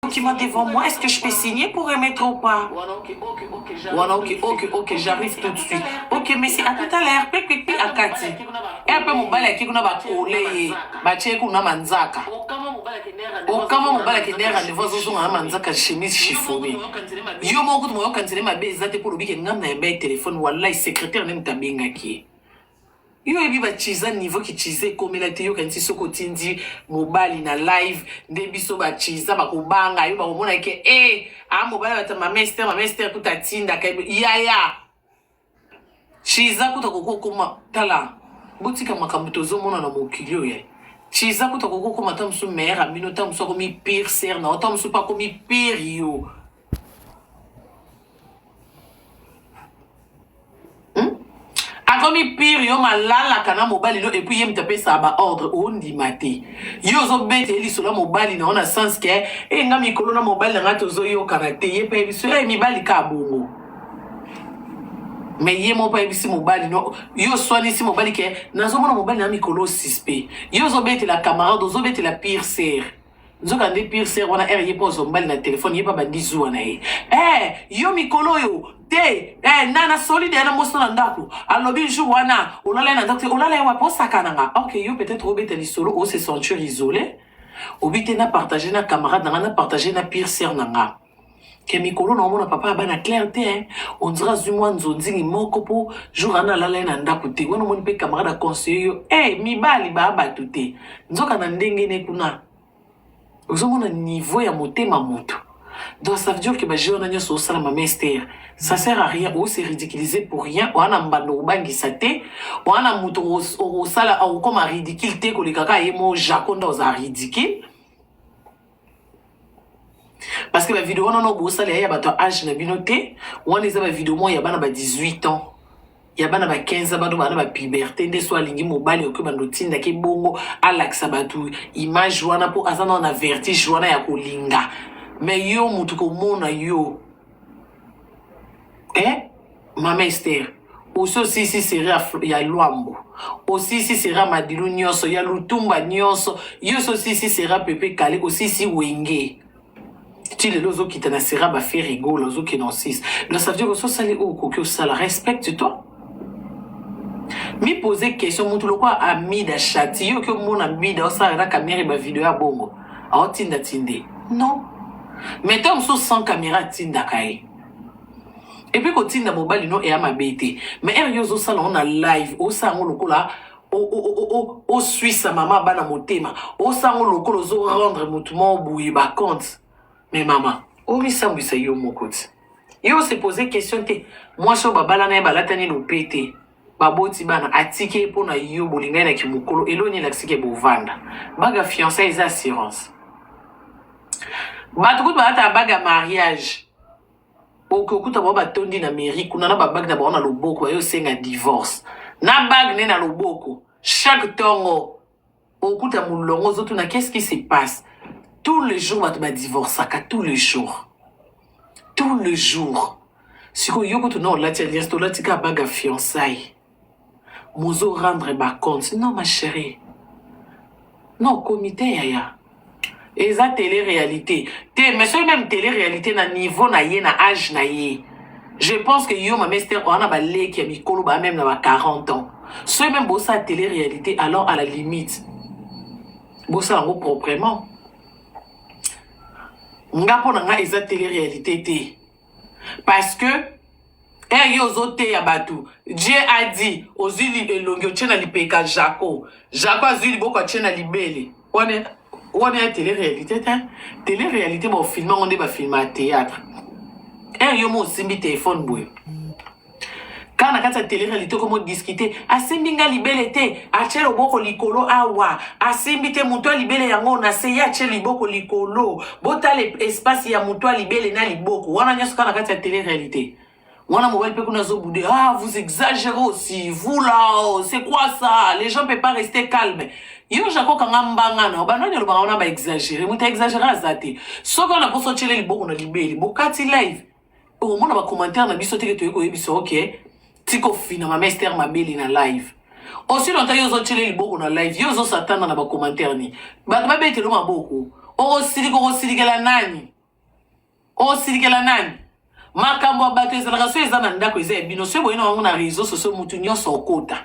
document devant moi. Est-ce que je peux signer pour remettre ou pas? Voilà, ok, j'arrive tout de suite. Ok, mais c'est à tout à l'heure. Pipi, akati. Et après, mon bal qui n'a pas collé. Baché qu'on a manzaka. Okama mon bal qui n'a pas de voix à manzaka chemise chiffonnée. Yo, mon coup de moi, quand il m'a baisé, pour le week-end, n'a pas de téléphone. Voilà, secrétaire n'est pas bien qui. Yo ebi ba chiza niveau ki chize komela te yo kanti soko tindi mobile na live ndebi so ba chiza ba kubanga yo ba komona ke a mobile bata ma master kuta tinda ka ya chiza kuta kokoma tala botika makambo tozo mona na mokilio ya chiza kuta kokoma tamsu mère mino tamsu ko mi pire ser na tamsu pa ko mi pire yo. Comme pire yo malala kana mobile no et puis yem taper ça ba ordre on dit maté yo zo bete li sur la mobile na on a sens que nga mikolo na mobile nga tozo yo karate ye pa biso mi bali ka bongo mais ye mo pa biso mobile no yo swani si mobile ke na zo mona mobile na mikolo 6p yo zo bete la camarade zo bete la pire ser nzoka nde pire ser wana ye po zo mobile na téléphone ye pa bandi zuwa na ye yo mikolo yo nana solide na mosto na ndako alobi jour wana olala na ndako olala ya po sakananga. OK, yo peut-être obete li solo o se sentir isolé obite na partager na camarade na partager na pire ser nanga ke mikolo na mona papa bana clarté on dira zumwa nzonzi moko po jour ana lala na ndako te wana moni pe camarade conseiller yo mibali ba batute nzoka na ndenge ne kuna ozomona niveau ya motema moto. Donc ça veut dire que j'ai un sur ça ma mester ça sert à rien ou c'est ridiculisé pour rien ou ana mbando bangi sate ou ana muto au sala ou comme ridicule te ko le kaka yemo jaconda aux ridicule parce que la vidéo on a beau sala ya bato âge na binoté ou on les a vidéo moi ya bana ba 18 ans ya bana ba 15 bana ba puberté nde so alingi mobali ko bando tinda ke bongo alaxa batu image wana po azana na vertige wana ya kolinga. Mais yo mutuko mona yo ma mester aussi si sera ya luambo aussi si sera madilu nyoso ya lutumba nyoso yo aussi si sera pepe kale aussi si wenge ti le lozo qui tana sera ba faire rigolo zo qui non 6 donc ça veut dire que so sali o ko que ça respecte-toi. Mi poser question mutulo kwa ami da chati yo que mona ami da ça na caméra ba vidéo ya bongo a tinda tinde non. Mettons sous 100 caméras tinda kai. Et puis quand tinda mobile no et à ma bête. Mais elle yozo salon on a live au sango lokola au Suisse maman bana motema. Au sango lokolo zo rendre mutumo bouyi ba compte. Mais maman, o mi sambu sa yo mokoti. Yo se poser question te. Moi so babala na balatani no pété. Baboti bana atike po na yo bolinga na kimukolo eloni la sike bovanda. Baga fiançailles assurance. Batukutu bata baga mariage okukuta ba tondi na mairie kuna na bague na ba na loboko yo senga divorce na bague ne na loboko chaque tongo okuta mulongo zotu na qu'est-ce qui se passe tous les jours batu ba divorce aka tous les jours siko yoko to na lati alliance to lati ka baga fiançailles mozo rendre ba compte non ma chérie non comité yaya. Et ça télé-réalité. Mais c'est même télé-réalité na niveau na yé na âge na yé. Je pense que yo ma mester on a balé qui a mis kolo ba même na 40 ans. C'est même beau ça télé-réalité alors à la limite. Beau ça en proprement. Nga pona nga eza télé-réalité té. Parce que yo zote ya batu. Dieu a dit aux îles elongi tchena lipeka Jaco. Jaco azuli boko tchena libele. On est à télé-réalité, télé-réalité, bon, film, on est film à théâtre. Yo mo simbi téléphone boy. Quand on a la télé-réalité, comment discuter? A simbinga libele te, a chelo boko likolo awa, a simbi te mutua libele yango na se ya chelo boko likolo. Bota l'espace ya mutua libele na liboko. Wana nyoso quand on a la télé-réalité. Wana mobile pe kuna zo boudé. Ah, vous exagérez aussi. Vous là, c'est quoi ça? Les gens peuvent pas rester calmes. Yo jako kanga mbanga na banani lo banga na ba exagérer muta exagérer azate soko na poso chele liboko na libeli bokati live o mona ba commentaire na biso teke to yeko yebiso OK tiko fina ma mester mabeli na live aussi longtemps yo zo chele liboko na live yo zo satana na ba commentaire ni ba bete lo maboko o siliko la nani osilikela nani makambo bato ezalaka so eza na ndako eza ebino so boyina wango na réseaux sociaux mutu nyonso okota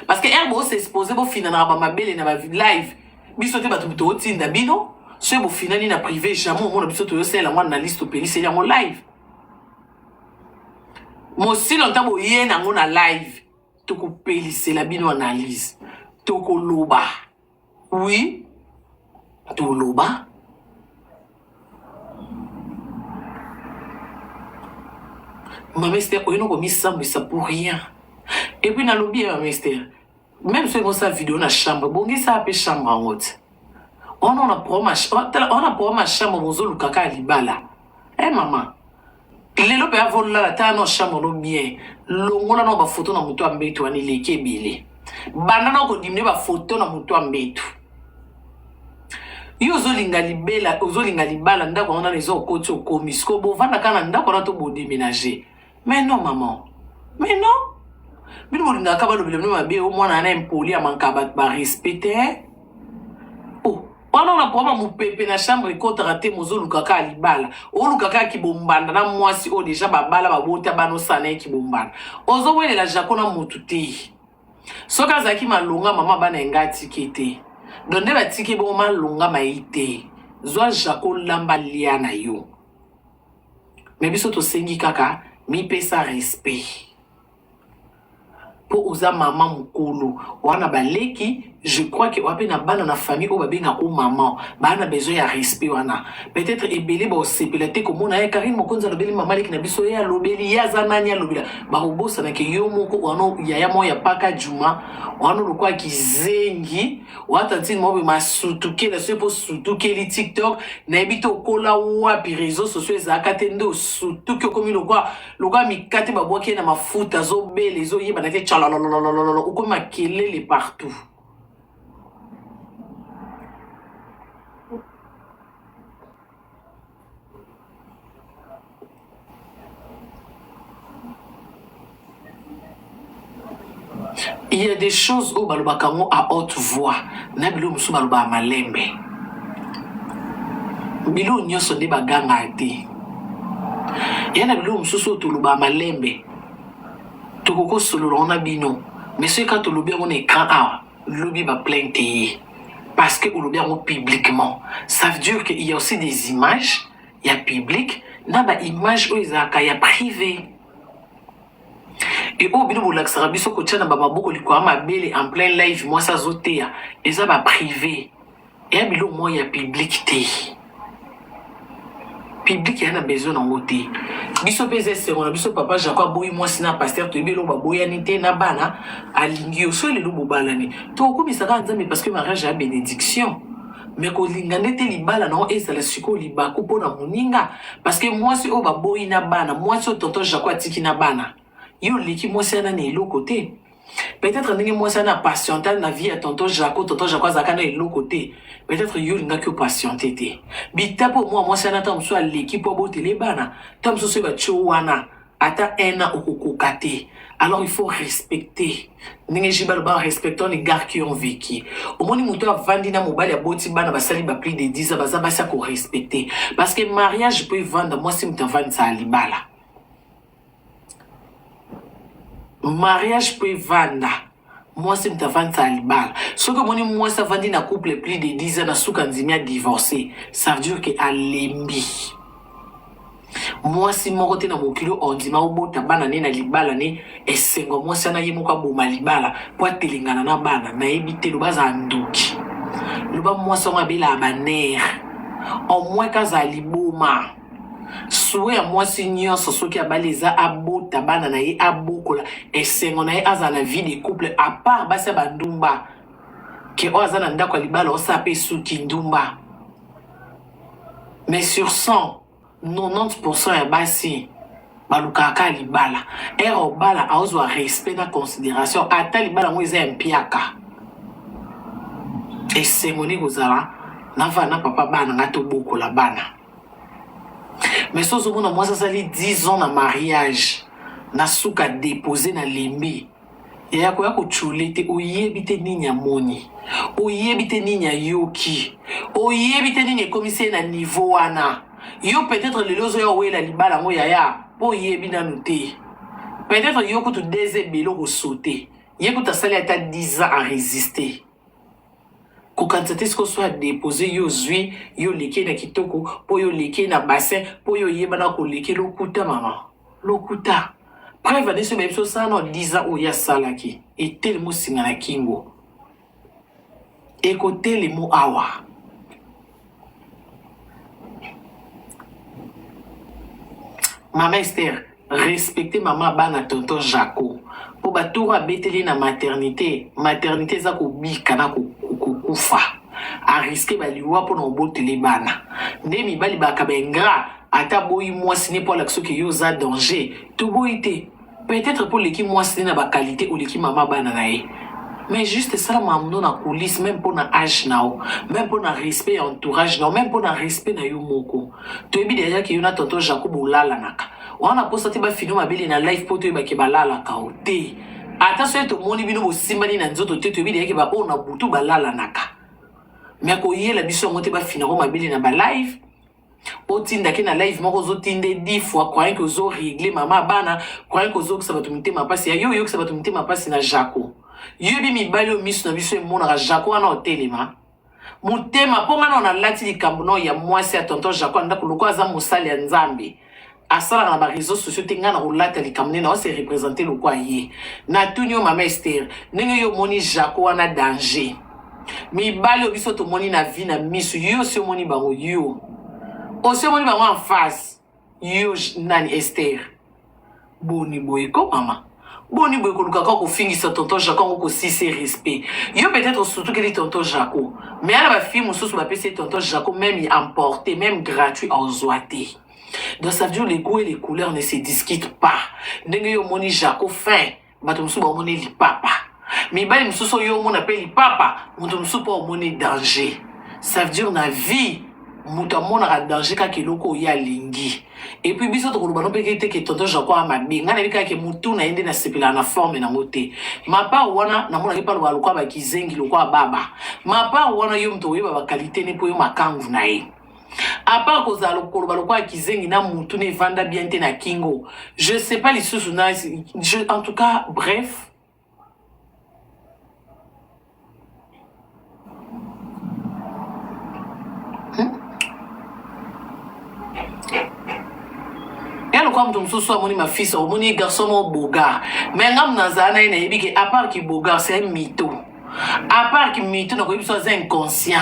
parce que erbo s'exposer bofinanaka bamabele na live biso te bato tootinda bino so bofinani na privé jamais omona biso toyosalela mwana na liste opeliseli yango live mosilo ntango boye nango na live tokopelisela bino analyse tokoloba oui toloba Maman Esther, on ne commis ça, mais ça pour rien. Et puis, dans le lobby, Maman Esther, même si on a sa vidéo dans la chambre, bon, ça a fait chambre en haute. On a pour ma chambre, on a le caca à l'ibala. Eh, maman, les lopes à voler la taille dans chambre, on bien. L'ongola n'a pas photo dans mon toit, mais toi, ni les kébélés. Banana, on dit, pas photo dans mon toit, mais tout. Yo zolinga libala, ndako on a les autres côtés au comisco, bon, vana kana ndako on a tout beau déménager. Mais non, maman. Mais non. Mais nous, on a capable de me au moins, on a impoli à mon cabat, respecter. Oh, on a pour mon pépé na chambre et contre raté mon zo lukaka à libala. Oh, lukaka qui bombanda, na moi si, oh, déjà, babala, babota, bano sané qui bombanda. Ozo, ouais, la jacona moutouté. Soka zaki malonga, maman, bana engati kete. Donde ba tiki bon malonga maite. Zwa jako lamba liana yo. Mais biso to sengi kaka. Mi pesa respect. Pour osa maman mukolo. Wana baleki, je crois que wape na bana na famille ou babe na ou maman. Bana besoin ya respect wana. Peut-être ebele ba osepelate comme na ya Karine mokonza lobeli maman leki na biso ya lobeli ya zanani ya lobela. Ba obosa na ke yo moko wana ya mo ya paka juma. Wana lokwa kizengi. Wata ntini mo be masutuke la sepo sutuke li TikTok na ebito kola wapi réseaux sociaux ezaka tendo sutuke komi lokwa mikate babwaki na mafuta zo bele zo yeba na te chalalololololo ukoma kelele partout. Il y a des choses où balobakamo à haute voix. Na bilo musu baloba malembe. Bilo nyoso de baganga ate. Ya na bilo musu so toloba malembe. Tokoko solo na bino. Mais ce quand tolobi on écran a lobi ba plainte parce que lobi on publiquement. Ça veut dire qu'il y a aussi des images, il y a public, na ba image où izaka ya privé. Et au bino bolak sarabiso ko tchana ba maboko likwa mabele en plein live moi ça zotea eza ba privé et bilo moi ya public te public yana besoin na ngote biso peze sero biso papa Jacob boyi moi sina pasteur to belo ba boyani te na bana alingi so le lobo balani to ko bisaka nzambe parce que mariage a bénédiction mais ko lingane te libala na eza la siko liba ko pona moninga parce que moi si o ba boyi na bana moi si tonton Jacob atiki na bana yo liki moi c'est na elo côté peut-être ndenge moi c'est na patiental na vie à tonton Jacob zakana elo côté peut-être yo linga que patienter te bita pour moi c'est na tam so liki po botele bana tam so ba chowana ata ena okokokate alors il faut respecter ndenge jibal ba respectons les gars qui ont vécu au moins muto avandi na mobali ya boti bana basali ba plus de 10 ans baza basa ko respecter parce que mariage peut vendre moi si mutavandi sa libala. Mariage peut vendre. Moi, c'est me vendre à l'ibal. Ce que moi, ça vend dans couple plus de 10 ans, na soukanzimia divorcé. Ça veut dire que à l'embi. Moi, si mon côté na mon kilo, on dit, ma obo tabana ne na libala ne, et sengo, moi, ça na yemoka boma libala, pour telingana na bana, na ebite le bas anduki. Le bas, moi, ça m'a bela baner. Au moins, kaza liboma. Souhait à moi signor ce qui a balayé abo tabana na ye abokola et c'est on a à la vie des couples à part basa bandumba que ozana ndako libala osape suki ndumba mais sur 100 90% ya basi balukaka libala et au bala a ozo respect na considération ata libala mo eza mpiaka et c'est moni kozala na vana papa bana ngato bokola bana. Mais si vous avez moi ça 10 ans de mariage, na souka déposé na lembi. Et ya ko chulete oyebite ninya moni. Oyebite ninya yoki. Oyebite ninya commissaire na niveau wana. Yo peut-être le lozo yo we la libala mo yaya po yebi na noté. Peut-être yo ko tu désé belo ko sauter. Yo ko ta sali ata 10 ans à résister. Ko quantité ce qu'on soit déposé yo zui yo leke na kitoko po yo leke na bassin po yo yeba na ko leke lokuta mama. Lokuta. Preuve de ce même chose ça non 10 ans où ya salaki. Et tellement singa na kingo. Écoutez les mots awa. Maman Esther, respectez maman bana tonton Jaco. Pour batour à beteli na maternité, maternité za ko bika na ko kufa. A risquer ba liwa pour no boteli bana. Ndemi bali ba kabengra ata boyi moi signé pour l'action qui yo za danger. Tout boité. Peut-être pour l'équipe moi signé na ba qualité ou l'équipe maman bana nae. Mais juste ça, maman, na coulisse, même pour na âge nao, même pour na respect entourage nao, même pour na respect na yo moko. Tu es bien déjà que yo na tonton Jacob ou lala naka. On a posté ba fino ma belle na live pour te ba ke ba lala ka ote. Attention to moni bino bo simbani na nzoto te tu es bien déjà que ba on a butu ba lala naka. Mais ko yé la biso ngote ba fino ma belle na ba live. Otinda ke na live moko zo tinde 10 fois croyant que zo régler mama bana, croyant que zo que ça va te monter ma passe yo que ça va te monter ma passe na Jaco. Yobi mi bali o misu na biso mona Jaco ana hotelema. Mutema ponga na lati likambo no ya mwasi ya tonton Jaco anda kuloko aza musali ya Nzambe. Asala na ba réseaux sociaux tenga na rolata likambo na se représenter le quoi yé. Na tunyo mama Esther, nenge yo moni Jaco ana danger. Mi bali o biso to moni na vie na misu yo si moni bango yo. O si moni bango en face. Yo nani Esther. Boni boy ko mama. Boni boy ko lukaka ko fingisa tonton Jaco ko si c'est respect. Yo peut-être surtout que les tonton Jaco. Mais à la fille mususu ba pese tonton Jaco même y emporter même gratuit en zoité. Dans sa vie les goûts et les couleurs ne se discutent pas. Ndenge yo moni Jaco fin, bato mususu ba moni li papa. Mais bali mususu yo moni appelle li papa, muto mususu pa moni danger. Ça veut dire na vie muta mona ka danger ka keloko ya lingi. Et puis biso to kolobano peke te tonton Jaco ama benga na bika ke mutu na ende na sepela na forme na mote. Ma pa wana na mona ke pa lo balokwa ba kizengi lokwa baba. Ma pa wana yo mto yeba ba qualité ne po yo makangu na ye. À part que za lokolo balokwa kizengi na mutu ne vanda bien te na kingo. Je sais pas les sous na en tout cas bref. Elle comme ton sous soit mon fils ou mon garçon mon boga. Mais ngam nazana ina yebike à part qui boga c'est un mytho. À part qui mytho na ko yebiso c'est inconscient.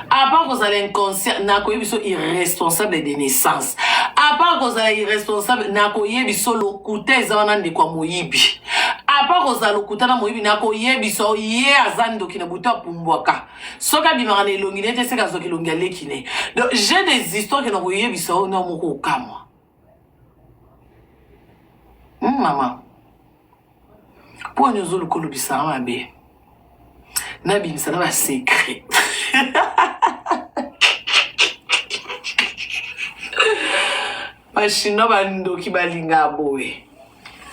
À part que ça inconscient na ko yebiso irresponsable de naissance. À part que ça irresponsable na ko yebiso lokuta ezana de kwa moyibi. À part que ça lokuta na moyibi na ko yebiso ye azando kina buta pumbwaka. Soka bimana elongine te seka zoki longia lekine. Donc j'ai des histoires que na ko yebiso na moko kamwa. Maman, pour nous le colobissa ma bé. Nabi, ça va secret. Machino bando ki balinga boy.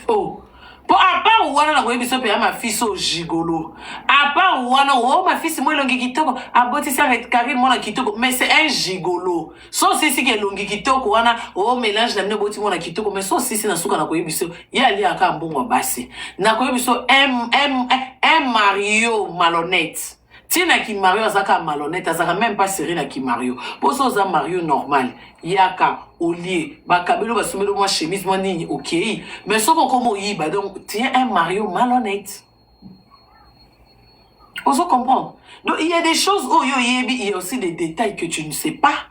Oh. Pour à part wana na koyebiso pe ma fils au gigolo. À part wana oh ma fils moi longi kitoko aboti ça avec Karine moi na kitoko mais c'est un gigolo. So sisi ke longi kitoko wana oh mélange na boti moi na kitoko mais so sisi na suka na koyebiso ya ali aka mbongo basi. Na koyebiso un Mario malhonnête. Tina qui Mario azaka malhonnête azaka même pas Serena qui Mario. Pour ça za Mario normal. Yaka Olie bakabelo basumelo moi chemise moi nini OK. Mais ce qu'on comme yiba donc tiens un Mario malhonnête. On se comprend. Donc il y a des choses où il y a aussi des détails que tu ne sais pas.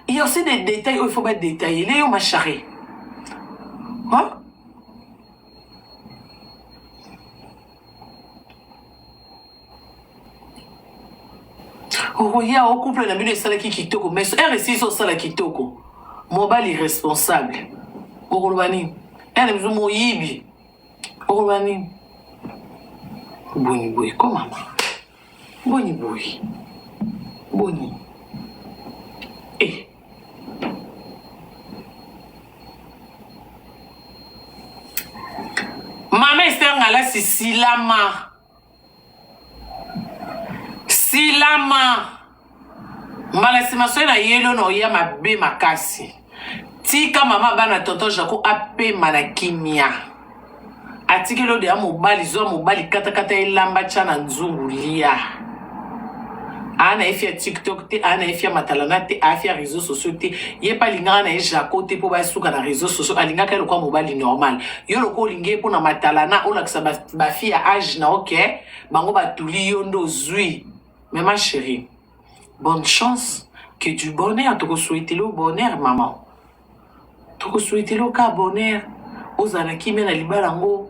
Il y a aussi des détails où il faut pas détailler. Les ma charré. Hein? Oh, il y a un couple de milieu de qui toko, mais RSI sont sala qui toko. Mobile irresponsable. Orobani. Elle est mon yibi. Orobani. Boni boy, comment? Boni boy. Boni. Eh. Maman Esther ngala si silama. Silama. mbala sima soye na yelo na oya mabe makasi tika mama bana tonton Jaco apema na kimia atiki lo de ya mobali zo mobali kata elamba cha na nzungu lia ana efia TikTok te ana efia matalana te afia réseaux sociaux te ye pa lingana na Jaco te po ba suka na réseaux sociaux alinga ka lokwa mobali normal yo loko linge po na matalana o lakisa ba fille à âge na OK bango batuli yo ndo zui mais ma chérie bonne chance que du bonheur te souhaiter le bonheur maman te souhaiter le ka bonheur ozana kimena libalango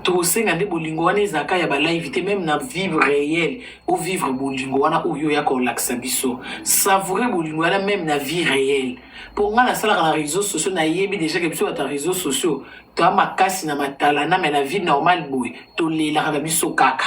to senga de bolingo wana ezaka ya ba live te même na vivre réel ou vivre bolingo wana oyo ya ko laksa biso savourer bolingo wana même na vie réelle pour nga na sala na réseaux sociaux na yebi déjà que biso ta réseaux sociaux to makasi na matala na mais na vie normale boy to lela na biso kaka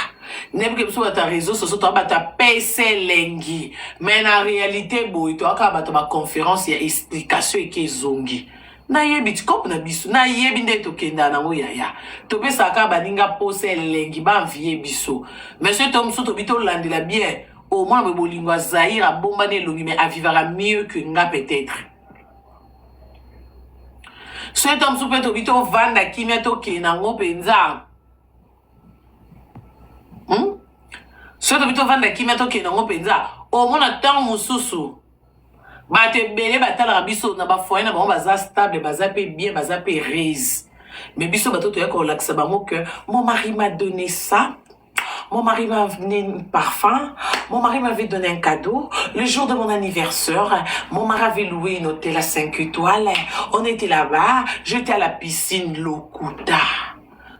nebi que biso ta réseaux sociaux to ba ta PC lengi mais na réalité boy to aka ba to ba conférence ya explication et zongi na yebi tikop na biso na yebi nde tokenda nango yaya topesaka baninga pose elengi banvie biso monsieur tom so tobi tolandela bien au moins bolingo azahir abombani elongi mais avivara mieux que nga peut-être so tom so pe tobi tovanda kimia tokenda ngo mpenza so tobi tovanda kimia tokenda ngo mpenza omona ntango mosusu bate bele batala biso na ba foyer na bango baza stable baza pe bien baza pe raise mais biso bato to ya ko laksa bango que mon mari m'a donné ça mon mari m'a donné un parfum mon mari m'avait donné un cadeau le jour de mon anniversaire mon mari avait loué une hôtel à 5 étoiles on était là-bas j'étais à la piscine Lokuta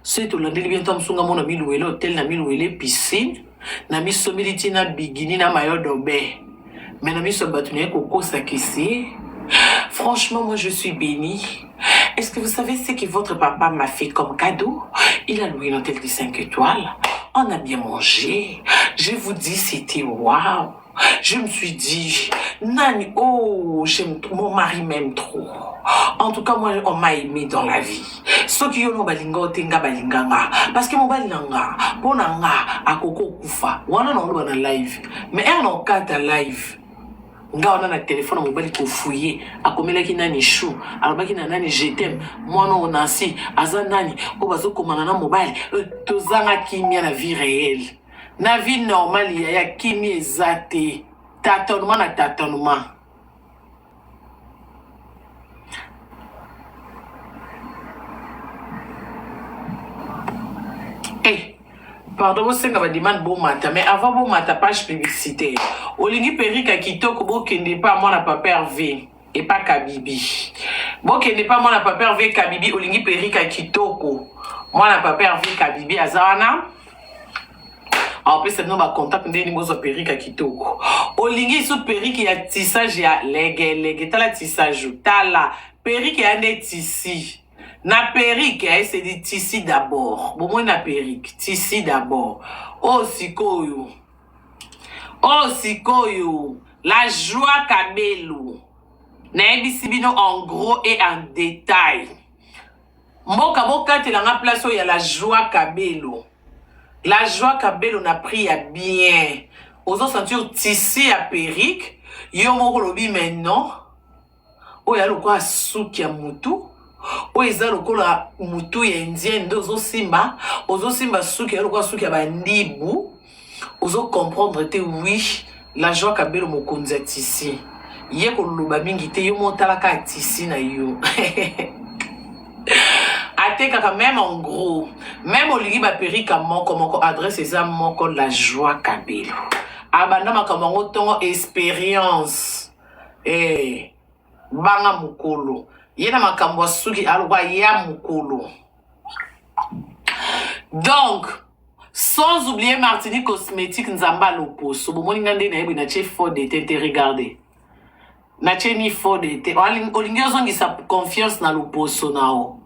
c'est tout l'année bien tom sunga mon ami loué l'hôtel na mi loué les piscines na mi somiliti na bikini na maillot de bain. Mais franchement, moi je suis bénie. Est-ce que vous savez ce que votre papa m'a fait comme cadeau? Il a loué un hôtel de 5 étoiles. On a bien mangé. Je vous dis, c'était waouh. Je me suis dit, Nani, oh, mon mari m'aime trop. En tout cas, moi, on m'a aimé dans la vie. Ce qui est balinga otenga balinganga. Parce que mon balinganga, bonanga, akoko kufa. Wana non na live. Mais elle non kata live. Nga on a na téléphone mobile ko fouiller akomela ki nani chou alobaki na nani je t'aime moi non Nancy aza nani o bazo komana na mobile tozanga kimia na vie réelle na vie normale ya kimia ezate tâtonnement na tâtonnement pardon, vous savez que je demande bon matin, mais avant bon matin, page publicitaire. Olingi Perika Kitoko, bon qui n'est pas moi, n'a pas pervé, et pas Kabibi. Bon qui n'est pas moi, n'a pas pervé Kabibi, Olingi Perika Kitoko. Moi, n'a pas pervé Kabibi, Azana. En plus, c'est nous, ma contact, nous, nous, Perika Kitoko. Olingi sous Perika, il y a tissage, il y a légué, t'as la tissage, t'as la Perika, il y a net ici. Na perruque, c'est du tissu d'abord. Bon, moi, na perruque, tissu d'abord. Oh, sikoyo. Oh, sikoyo. La joie kabelo. Na ebisibino en gros et en détail. Moka moka te la place où il y a la joie kabelo. La joie kabelo n'a pris à bien. Aux autres sentir tissu à perruque. Yo moko lobi maintenant. Oh, il y a le quoi souki à moutou. O eza lokola mutu ya indien ndo ozo simba suki ya lokwa suki ya bandibu ozo comprendre te oui la joie kabelo mokonzi ya tisi ye koloba mingi te yo motalaka tisi na yo atekaka même en gros même olingi baperika moko adresse eza moko la joie kabelo abanda makambo ngo tongo expérience banga mukolo yena makambo suki alwa ya mukolo. Donc sans oublier Martinique cosmétique nzamba loposo bomoni ngande na yebi na che fort de te regarder na che ni fort de te olingi ozongi sa confiance na loposo nao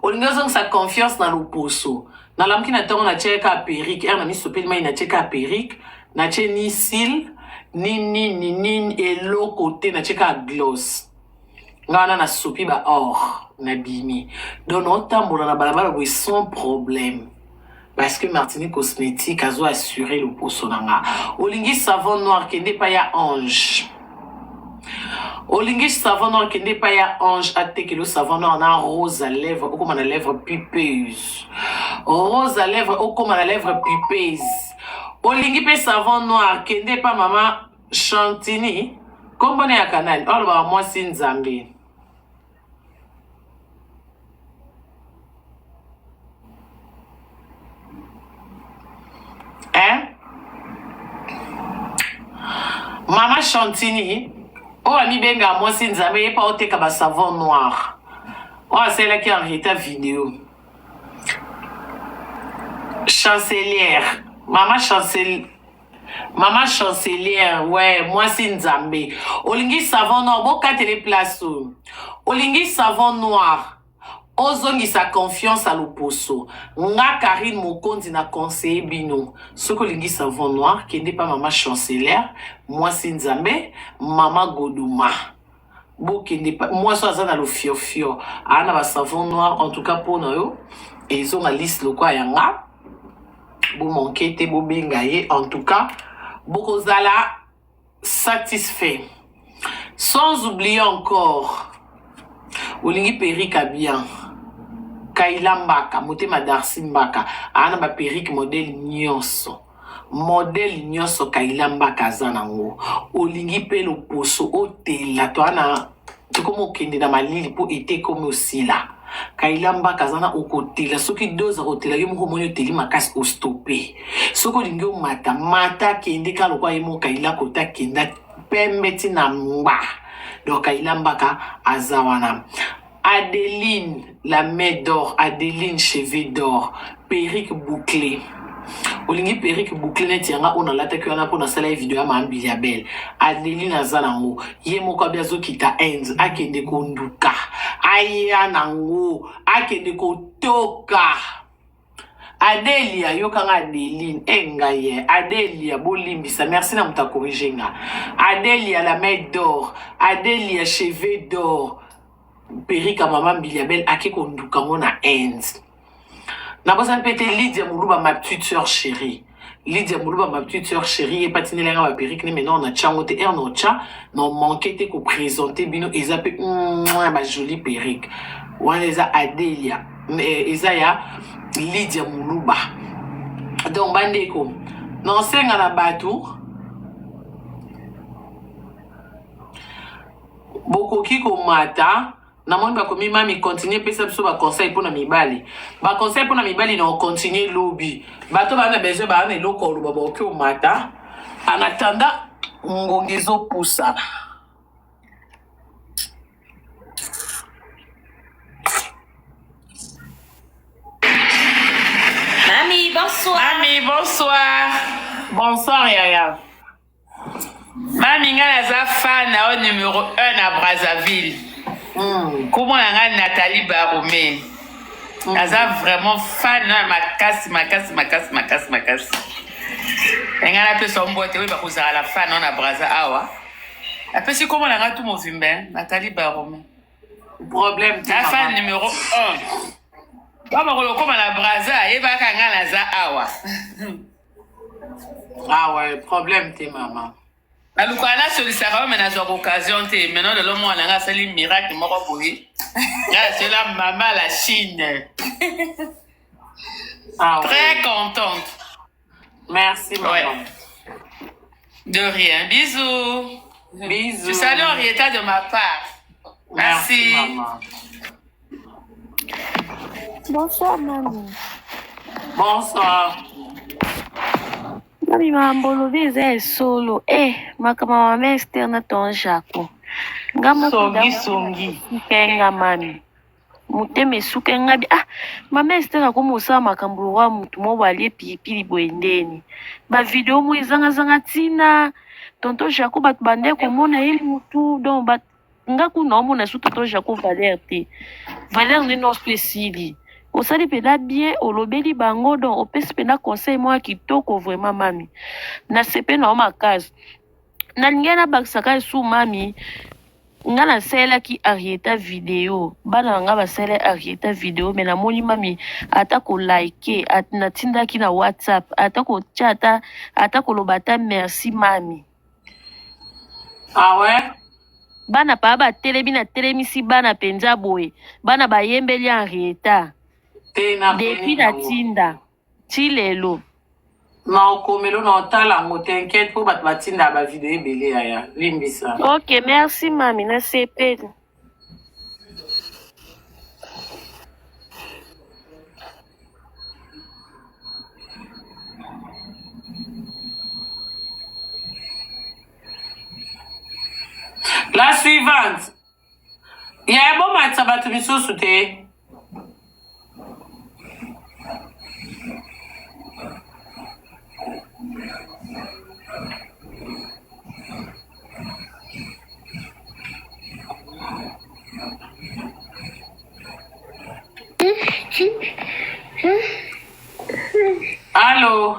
olingi ozongi sa confiance na loposo na lamki na tongo na che ka perruque na mi sopeli mai na che ka perruque na che ni cils ni elo côté na che ka gloss ngana na sopi ba or na bimi donc on tambola na balabala sans problème parce que Martinique Cosmétique a assuré le poso nanga. Olingi savon noir qui n'est pas ya ange. Olingi savon noir qui n'est pas ya ange atte que le savon noir na rose à lèvres ou comme à la lèvre pipeuse. Rose à lèvres ou comme à la lèvre pipeuse. Olingi pe savon noir qui n'est pas maman Chantini. Comme on est à canal, oh bah moi c'est Nzambi. Hein? Maman Chantini, oh ami benga moi c'est Nzambi, pas au teka ba savon noir. Oh c'est là qui a arrêté la vidéo. Chancelière, Maman chancelière, ouais, moi c'est Nzambe. Olingi savon noir, boka télé place. Olingi savon noir. Ozongi sa confiance à l'opposo. Nga Karine Mokondi na conseiller bino. Ce que olingi savon noir, qui n'est pas maman chancelière, moi c'est Nzambe, maman Godouma. Bo qui n'est pas, moi ça dans le fio. Ana ba savon noir, en tout cas pour nous. Et ils ont la liste le quoi yanga. Bo manquer te bo bengaye, en tout cas. Bokozala satisfait. Sans oublier encore Olingi Perika bien. Kaila Mbaka, Motema Darcy Mbaka. Ana ba Perika modèle nyonso. Modèle nyonso Kaila Mbaka zanango. Olingi pe lo poso otela. To ana tukomo kende na malili po ete comme aussi là. Kaila Mbaka zana okotela soki doza otela yo moko monyo teli makasi o stopper soko lingi o mata kende ka lokwa yemo Kaila kota kenda pembeti na mba donc Kaila Mbaka azawana. Adeline la main d'or, Adeline cheveux d'or, perruque bouclée. Olingi perruque bouclée net yanga on a l'attaque on a pour na sala vidéo ya mambili ya belle. Adeline azanango yemo kwa biazo kita end akende konduka. Aya nango akende kotoka. Adelia yokanga Adeline engaye Adelia bolimbisa merci na muta corrigenga. Adelia la main d'or, Adelia cheveux d'or, perruque maman Biliabel ake konduka ngona end. Na bosa pete Lydia Moulouba ma petite sœur chérie. Lydia Moulouba ma petite sœur chérie et patine lenga ma perruque mais non on a changote no cha non manqué te ko présenter bino ezape ma jolie perruque. Wana eza Adelia ezaya Lydia Moulouba. Donc bandeko non senga na batu bokoki ko mata na moni ba komi mami continuer pesa biso ba conseil pour na mibali. Ba conseil pour na mibali na continuer lobby. Bato ba na besoin ba na eloko lo ba boki o mata. En attendant ngongezo poussa. Mami, bonsoir. Mami, bonsoir. Bonsoir, Yaya. Mami, nga naza fan na numéro 1 à Brazzaville. Comment on a Nathalie Baromé. Naza vraiment fan na makasi. Nga na pe sombote oui ba kozala la fan na Brazza awa. Après si comment on a tout mon vimbe Nathalie Baromé. Problème la fan numéro 1. Baba comme la Brazza et ba kanga naza awa. Ah ouais, problème t'es maman. Alors quand on a sollicité mais dans occasion t'es maintenant de l'homme on a sali miracle moko boyi. C'est la maman la Chine. Ah ouais. Très contente. Merci maman. Ouais. De rien. Bisous. Bisous. Je salue Henrietta de ma part. Merci. Maman. Bonsoir, maman. Bonsoir. Mami, mambo lobi solo. Makama mama Esther na ton Jaco. Songi. Kenga mami. Muteme suke ngabi. Mama Esther akomosa makambo wa mutu mo wali pilipili boendeni. Ba video mo izanga tina. Tonto Jaco bat bande ko mona ye mutu don bat nga kuna omona su tonto Jaco Valère te. Valère ni no spéciali. Osali pela bien olobeli bango don opesi pena conseil moi kitoko vraiment mami. Na sepe na oma kazi. Na lingena bakisaka su mami. nga nasalelaki Arieta video bana nga basala Arieta video me namoni mami ata kolike natindaki na WhatsApp ata kotya ata koloba ata merci mami. Ah ouais? Bana pa batelemi na telemisi bana penza boye bana bayembeli Arieta depuis natinda ti lelo na okomelo na otala ngo t'inquiète po bato batinda ba video ebele yaya limbisa. Ok, merci mami nasepeli. La suivante. Ya bon matsa bato misusu te. Allô?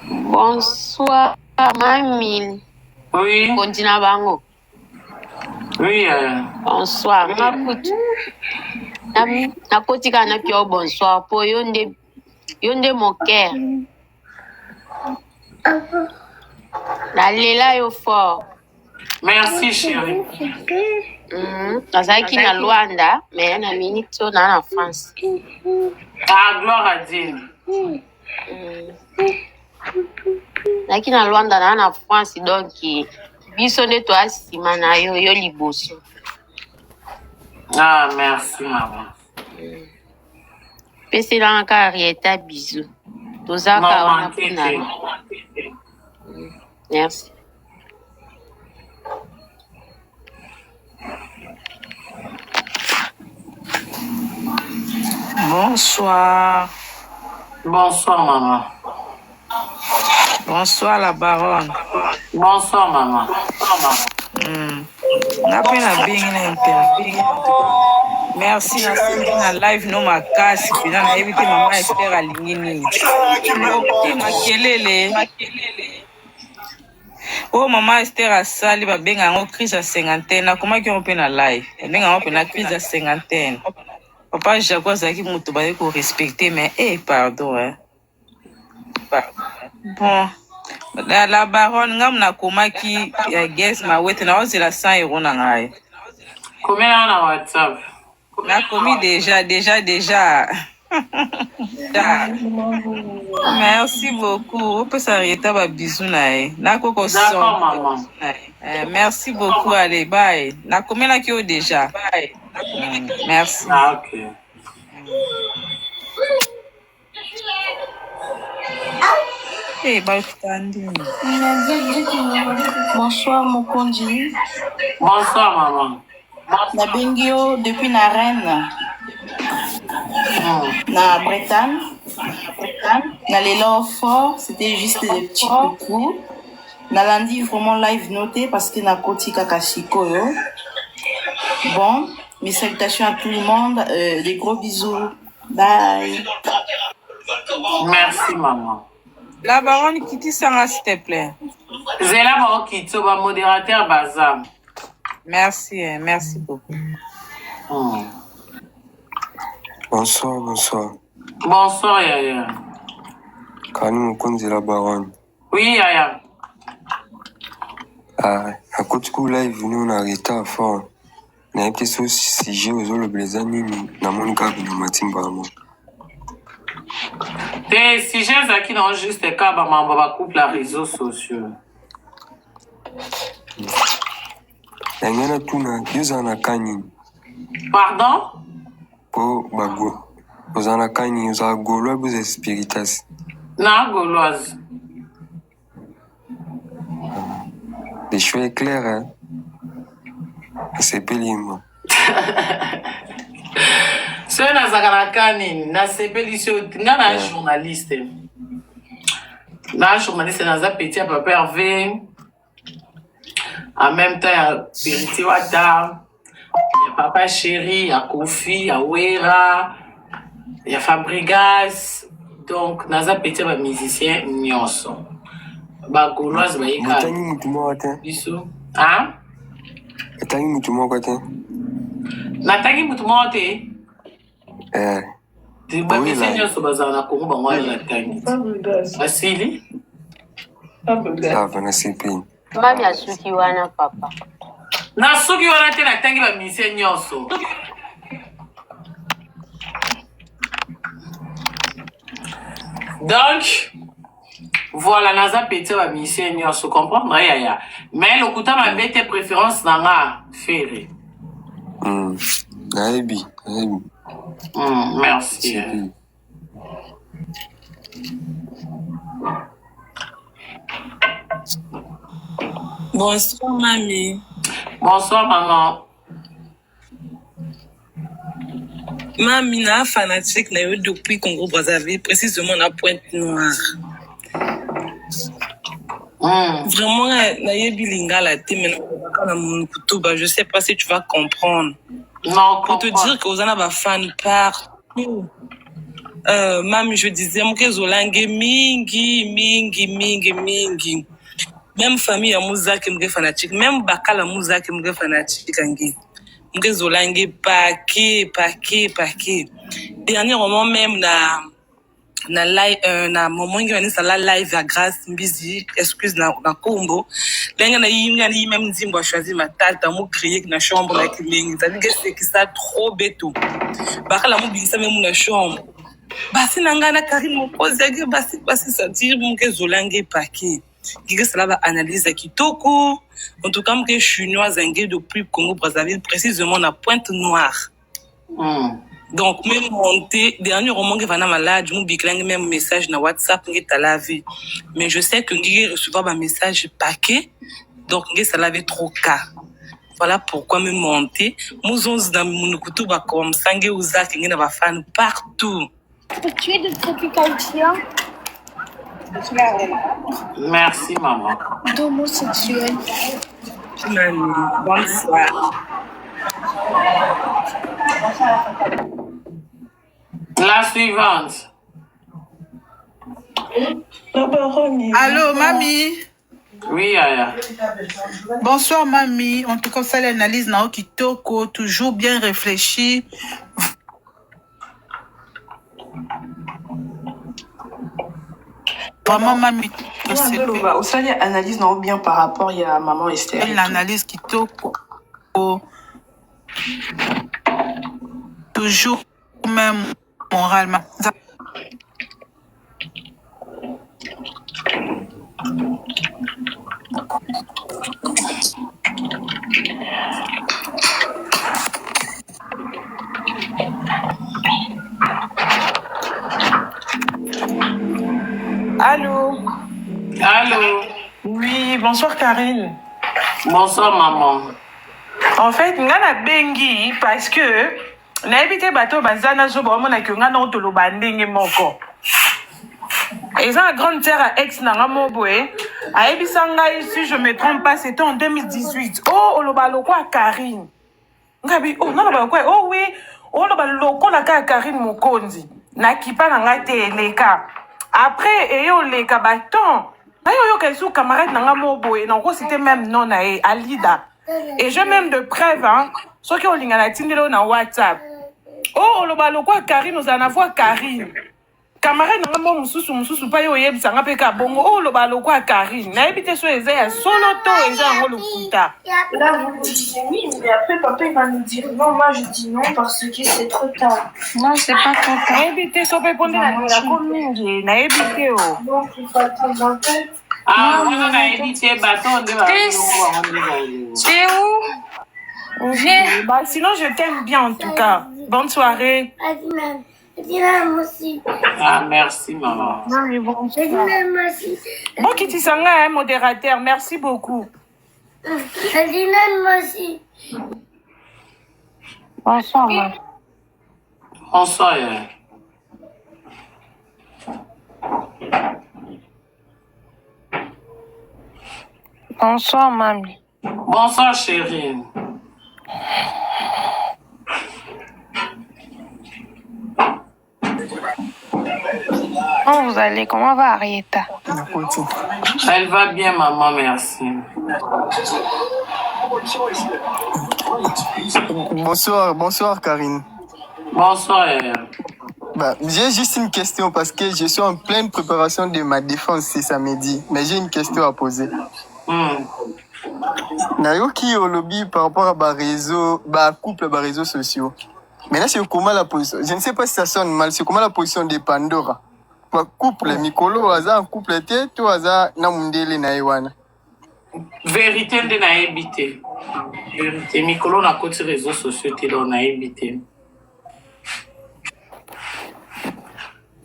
Bonsoir, mamie. Oui. Continue bango. Oui. Bonsoir. Nakotika na pio bonsoir. Po yonde mon cœur. Nalela yo fort. Merci chérie. Nazalaki na Luanda, mais na minute na France. Ah, gloire à Dieu. Nazalaki na Luanda na France, donc biso nde to asima na yo liboso. Ah, merci maman. Pese na ka Arieta bisou. Tozaka wana kuna. Merci. Bonsoir. Bonsoir maman. Bonsoir la baronne. Bonsoir maman. Napenda bingi na interview. Merci na live no makasi pina na evite mama Esther alingini. Makelele. Oh mama Esther asali ba benga ngo crise à cinquantaine nakomaki ngo pe na live. Benga ngo pe na crise à cinquantaine. Papa Jaco azalaki moto baye ko respecter mais pardon Bon la baronne ngam nakomaki guess mawete na ozela 100 € na ngai. Combien na WhatsApp? Nakomi déjà. Merci beaucoup. Opesa Arieta ba bisou na ye. Nakoko son. D'accord maman. Merci beaucoup. Allez, bye. Nakomi na ki o déjà. Bye. Merci. Ah, ok. Bonsoir Mokondi. Bonsoir maman. Nabengio depuis na Rennes. Na Bretagne. Na l'élan fort, c'était juste des petits coucou. Na lundi vraiment live noté parce que na koti kakashiko yo. Bon, mes salutations à tout le monde, des gros bisous. Bye. Merci maman. La baronne Kitty Sanga, s'il te plaît. Zela Marokito, ba modérateur Bazam. Merci, merci beaucoup. Bonsoir. Bonsoir Yaya. Kani Mokonzi la baronne. Oui Yaya. À côté de live, on a arrêté à fond. On a été sur sujet aux autres blessés, na mon cas, na matimba. Des sujets qui n'ont juste qu'à ba couple les réseaux sociaux. Yangana tuna, yuzana kani. Pardon? Po bago. Yuzana kani, yuzana golo, yuzana spiritas. Na gauloise. Les cheveux clairs, hein. C'est pénible. C'est na zakanakani, na sepelisi nga na journaliste. Na journaliste na za petit papa Hervé. En même temps, il y a Périti Wata, il y a Papa Chéri, il y a Kofi, il y a Wera, il y a Fabregas. Donc, naza petit musicien nyonso. bagauloise bayekala Botangi mutu moko te. biso hein? Botangi mutu moko te. natangi mutu moko te Oui, bamisi là. nyonso bazala na kongo bango wana natangi asili Ça va, na sipini. mami asuki wana papa nasuki wana te natangi bamisie nyonso donc voilà naza peti bamisie nyonso comprendre yaya mais lokuta mabe te préférence na nga fere Nayebi. merci Sipini. Bonsoir, mamie. bonsoir maman Mamie, na fanatique na yo depuis Congo Brazzaville, précisément na Pointe-Noire. Vraiment, na yebi lingala te, mais na Monukutuba, je sais pas si tu vas comprendre. non Pour te dire que Ozana va fan partout. Mamie, je disais, mke zolange mingi. Même famille ya muzaki mke fanatique, même bakala muzaki mke fanatique angi. Mke zolange paquet. Dernièrement même na live na moment ngi wani sala live ya Grâce Mbizi, excuse na Kombo. Lenga na yinga même nzimbo a choisi ma tata mu crier na chambre na kilingi. Ça dit que c'est qui ça trop béto. Bakala mu bingisa même na chambre. Basi nangana Karim Mokozi age basi ça dire mke zolange paquet. Qui cela va analyse kitoko. En tout cas, je suis chinoise depuis Congo Brazzaville, précisément à Pointe-Noire. Donc, même monté, dernier roman que Vanna malade, je me même message na WhatsApp, mais je sais que je recevoir un message paquet, donc ça l'avait trop cas. Voilà pourquoi me monter. Nous sommes dans mon couteau comme sangue ou zak, il y a fan partout. Tu es de Tropicalia? merci maman D'homosexuel. Bonsoir. la suivante Allô, mamie. oui yaya Bonsoir, mamie. En tout cas, ça, l'analyse Nao Kitoko, toujours bien réfléchi. Vraiment, mamie. Aussi, analyse non bien par rapport à maman Esther. L'analyse Kitoko. Toujours même moralement. Allô? allô Oui, bonsoir Karine. bonsoir maman En fait, ngana bengi parce que na ebité bato bazana zo ba mona que ngana otolo bandenge moko. Et ça, la grande sœur à ex na ngamoboé, a ebisanga si je me trompe pas, c'était en 2018. Oh, oloba loko a Karine. Ngabi, oh, non, oloba quoi? Oh oui, oloba loko la ka Karine Mokonzi. Na kipa na ngate leka. Après, eyo leka baton. Na yo kesu camarade na ngamoboé, na ko c'était même non na Alida. Et j'ai même de preuves, hein. Ceux qui ont l'ingana tindelo na WhatsApp. Oh, oloba loko a Karine, nous en avons Karine. Camarade na ngamo mususu pa yo yebisanga pe ka bongo o loba loko a Karine na ebite so eza ya solo to eza ngo lokuta. Là, vous dites oui, mais après, papa, il va nous dire non. Moi, je dis non parce que c'est trop tard. Non, c'est pas trop tard. Na ebite so pe ponde na la komingi na ebite o. Donc, il faut attendre un peu. ah wana na évité baton de C'est où? Viens. Bah, sinon, je t'aime bien en tout cas. Bonne soirée. Adina aussi. ah merci maman Non, mais bon. Adina aussi. Bon, Kitty Sanga, hein, modérateur, merci beaucoup. Adina aussi. Bonsoir, maman. bonsoir yaya Bonsoir, mamie. bonsoir chérie Comment vous allez? Comment va Arietta? Elle va bien, maman, merci. Bonsoir Karine. Bonsoir. J'ai juste une question parce que je suis en pleine préparation de ma défense ce samedi, mais j'ai une question à poser. Nayoki au lobby par rapport à réseau, couple, réseaux sociaux. Mais là, c'est comment la position? Je ne sais pas si ça sonne mal, c'est comment la position de Pandora? Couple, Mikolo, Aza, couple, tout Aza, Namundele, Naïwana. Vérité de naïbité. Vérité, Mikolo na côté réseaux sociaux, t'es dans naïbité.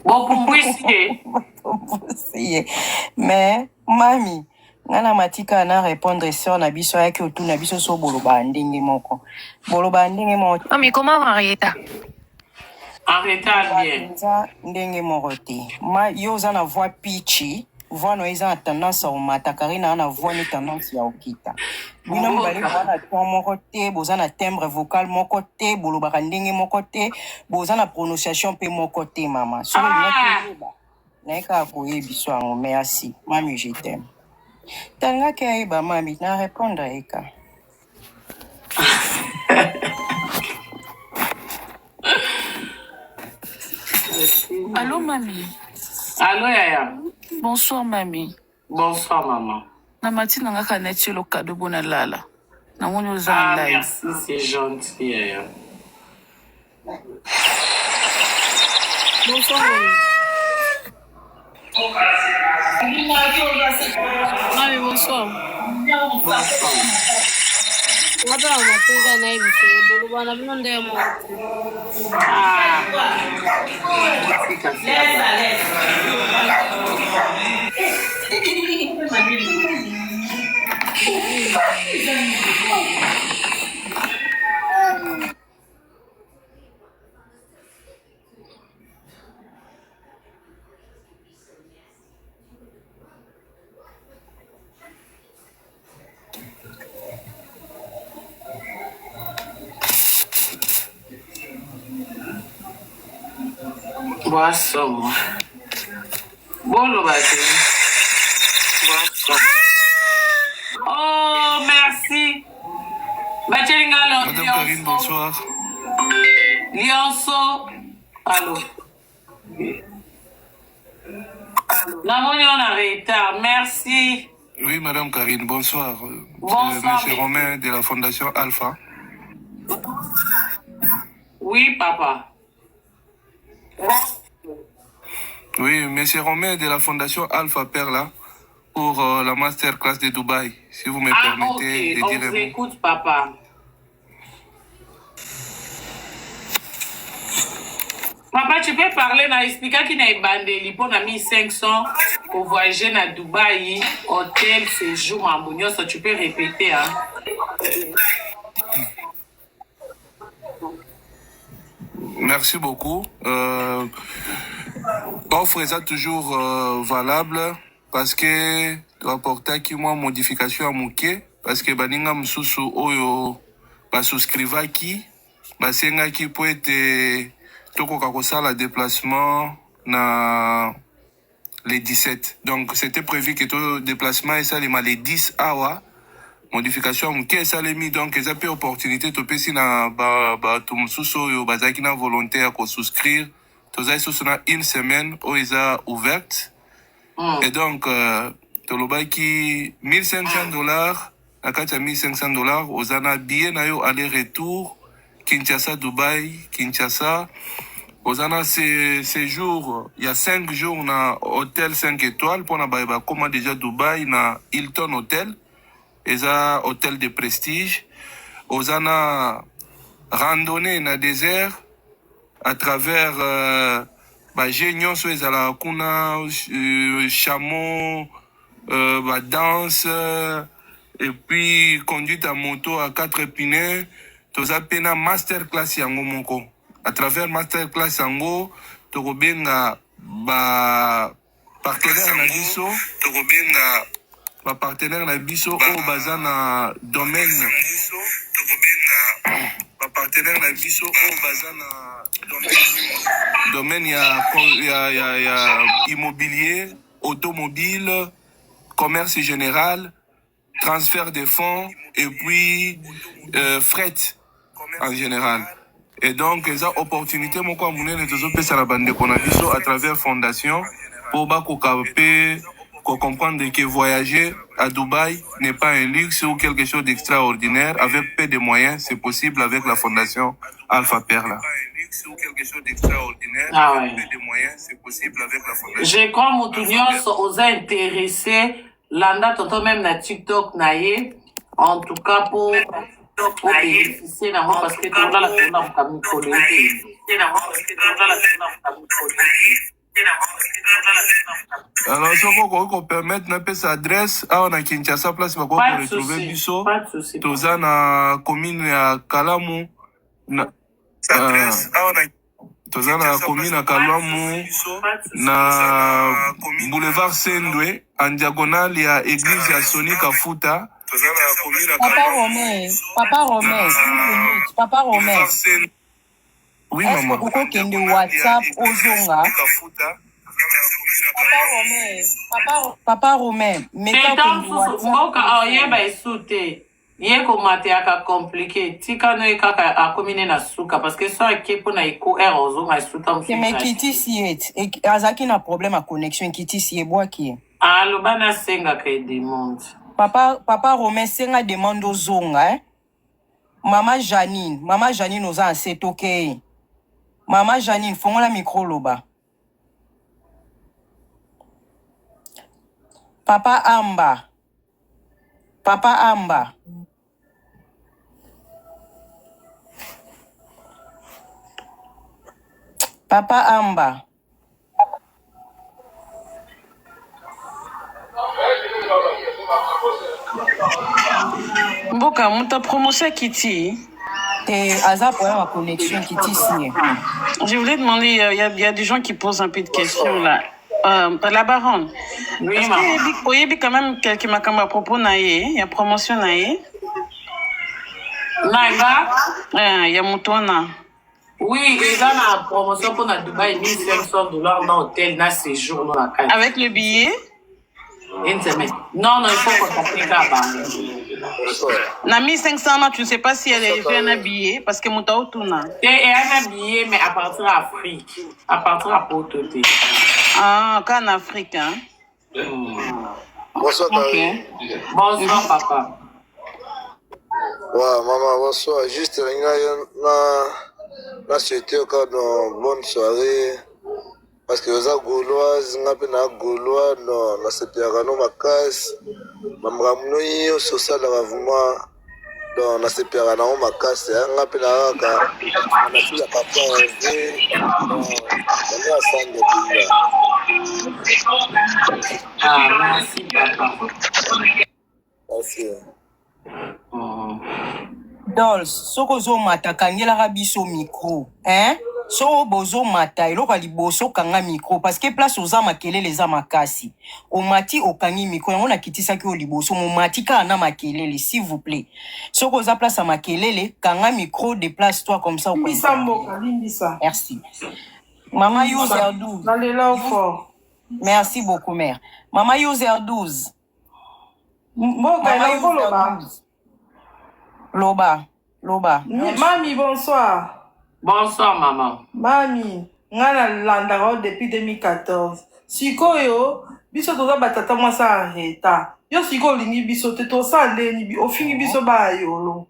Bon, pour moi, mais, mami, ngana matika na répondre sur na biso yaki otu na biso so boloba ndenge moko. Boloba ndenge moko. Mami, comment va Arietta? Arietta bien. Ndenge moko te. Ma yo za na voix pitchy, voix no eza na tendance au mata Karina na voix ni tendance ya okita. Bino mbali wana ton moko te, boza na timbre vocal moko te, boloba ndenge moko te, boza na prononciation pe moko te mama. So Neka koyebi so yango, merci. Mami, je t'aime. Tanga kaiba mami, na répondre eka. Allô, mamie? Allô, Yaya? Bonsoir, mamie. Bonsoir, maman. Namati nanga kaneti le cadeau bona lala. Na woni live. Merci, c'est gentil, Yaya. Bonsoir. Mami, bonsoir. Watu wanatunga na hivi sasa bwana bino ndio mo. Boisson. Bon, le matin. Boisson. Oh, merci. Madame Karine, bonsoir. Lionceau. Allô. Namoni, on a retard. Merci. Oui, Madame Karine, bonsoir. Bonsoir. Monsieur Romain de la Fondation Alpha. Oui, papa. Oui, Monsieur Romain de la Fondation Alpha Perla pour la masterclass de Dubaï. Si vous me permettez de dire on vous écoute, papa. Papa, tu peux parler, na expliquer qu'il y a une bande pour 1500 pour voyager à Dubaï, hôtel, séjour, Mambonio, ça tu peux répéter, hein? Merci beaucoup. L'offre est toujours valable parce que rapporter qui moi modification à mouké parce que baninga msusu oyo souscriva qui basenga qui peut être toko kakosala déplacement na les 17. Donc c'était prévu que tout déplacement et ça les 10 hours. Modification que ça les mis donc ils ont peu opportunité to pesi na to msusu yo bazaki na volonté à souscrire to za sous na une semaine où ils a ouverte et donc to lobaki $1500 à kati $1500 ozana billet na yo aller retour Kinshasa Dubaï Kinshasa ozana séjour il y a 5 jours na hôtel 5 étoiles pour na ba comment déjà Dubaï na Hilton Hotel eza hôtel de prestige ozana randonnée na désert à travers génion so ezala kuna chameau danse et puis conduite à moto à 4 pneus toza pena masterclass yango moko à travers masterclass yango tokobenga partenaire na biso tokobenga partenaire na biso au baza na domaine partenaire na biso au baza na domaine, il y a immobilier, automobile, commerce général, transfert des fonds et puis fret en général. Et donc, les opportunités, moi, comme vous à travers fondation, pour comprendre que voyager à Dubaï n'est pas un luxe ou quelque chose d'extraordinaire. Avec peu de moyens, c'est possible avec la fondation Alpha Perla. Ah ouais. Je crois que aux intéressés, l'anda toto même na TikTok naie, en tout cas pour bénéficier d'un mot parce que tout le monde a comme alors, si on peut permettre une adresse, on a Kinshasa place pour retrouver Bisso. Toza na commune à Kalamu. Toza na commune à Kalamu. Na boulevard Sendwe, en diagonale, il y a église à Sony Kafuta. Papa Romain. Oui, maman. Est-ce que vous avez WhatsApp au Zonga? Papa Romain, mais mboka oyeba esute ye komateaka compliqué tika no ekaka akomine na suka parce que so ake pona eko ere ozonga esuta mfisa mais kiti siet azaki na problème à connexion kiti siet boaki aloba na senga ka demande papa Romain senga demande ozonga Mama Janine oza asetoke Mama Janine fongola micro loba Papa Amba. Papa Amba. Mboka, muta promotion Kitty. Aza problème à connexion Kitty signé. Je voulais demander, il y a des gens qui posent un peu de questions là. La baronne. Oui, est-ce qu'il y a quand même quelques macambres à propos naïe, il y a promotion naïe. Naïva? Il y a Moutona. Oui, il y a la promotion pour Dubaï, $1,500 dans l'hôtel, dans séjour, dans la carte. Avec le billet? Une semaine. Non, il faut contacter là-bas. Na 1500, tu ne sais pas si elle est fait un billet parce que Mouta Outuna. Et un billet, mais à partir d'Afrique, à partir de Porto-Té. Ah, qu'en Afrique, hein? Bonsoir, okay. Bonsoir, papa. Ouais, maman, bonsoir. Juste, na souhaité encore une bonne soirée. Parce que aux Gauloises, on a un Gaulois, on a cette piano macas. Maman, nous, social, vraiment, on a cette piano macas. On a un papa, on a fait ah, merci, papa. Merci. Dolls, soko zo mata kangela rabiso micro, hein? So bozo mata eloko liboso kanga micro parce que place oza makelele za makasi. O mati okangi micro yango na kitisa ki o liboso mo mati ka na makelele s'il vous plaît. Soko za place à makelele kanga micro déplace-toi comme ça au coin. Limbisa. Merci. Maman user 12. Allez là fort. Merci beaucoup mère. Maman user 12. Mboka là loba. Loba. Mami, bonsoir. Bonsoir, maman. Mami, ngana landaro depuis 2014. Sikoyo, biso toza batata mwasa arrêta. Yo siko lingi biso te to sandeni au fini biso ba yolo.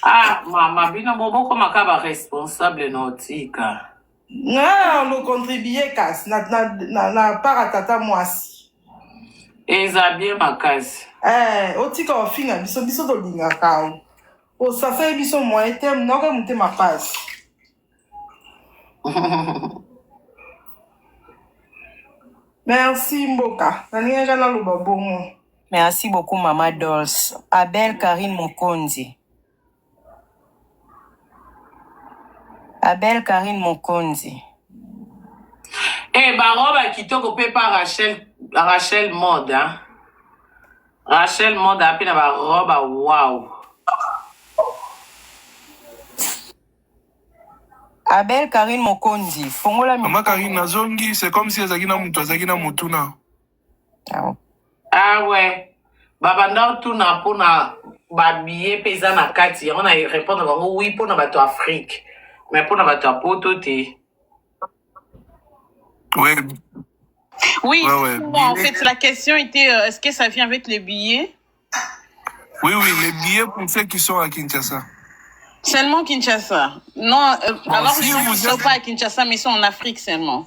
Ah, maman, bino bobo comme akaba responsable nautica. Nga on contribuer kas na paratata mwasi. Eza bien makasi. Otika ofinga biso to linga kao. O ça fait biso moyen terme na ka monter ma passe. Merci Mboka. Naninga na loba bongo. Merci beaucoup Maman Dolls. Abel Karine Mokonzi. Baroba kitoko pe pa Rachel Mode, hein. Rachel Mode a pena ba roba wow. Abel Karine Mokonzi, Fongola Maman Karine Nazongi, c'est comme si Azagina Mutuna. Ah ouais. Babanda tuna pona babillet pesa na kati. On a répondre oui pour na bato Afrique. Mais pour na bato Poto te. Ouais. Oui, Ouais. en fait, la question était est-ce que ça vient avec les billets? Oui, les billets pour ceux qui sont à Kinshasa. Seulement Kinshasa. Non, Bon, alors si les gens qui ne vous sont êtes- pas à Kinshasa, mais ils sont en Afrique seulement.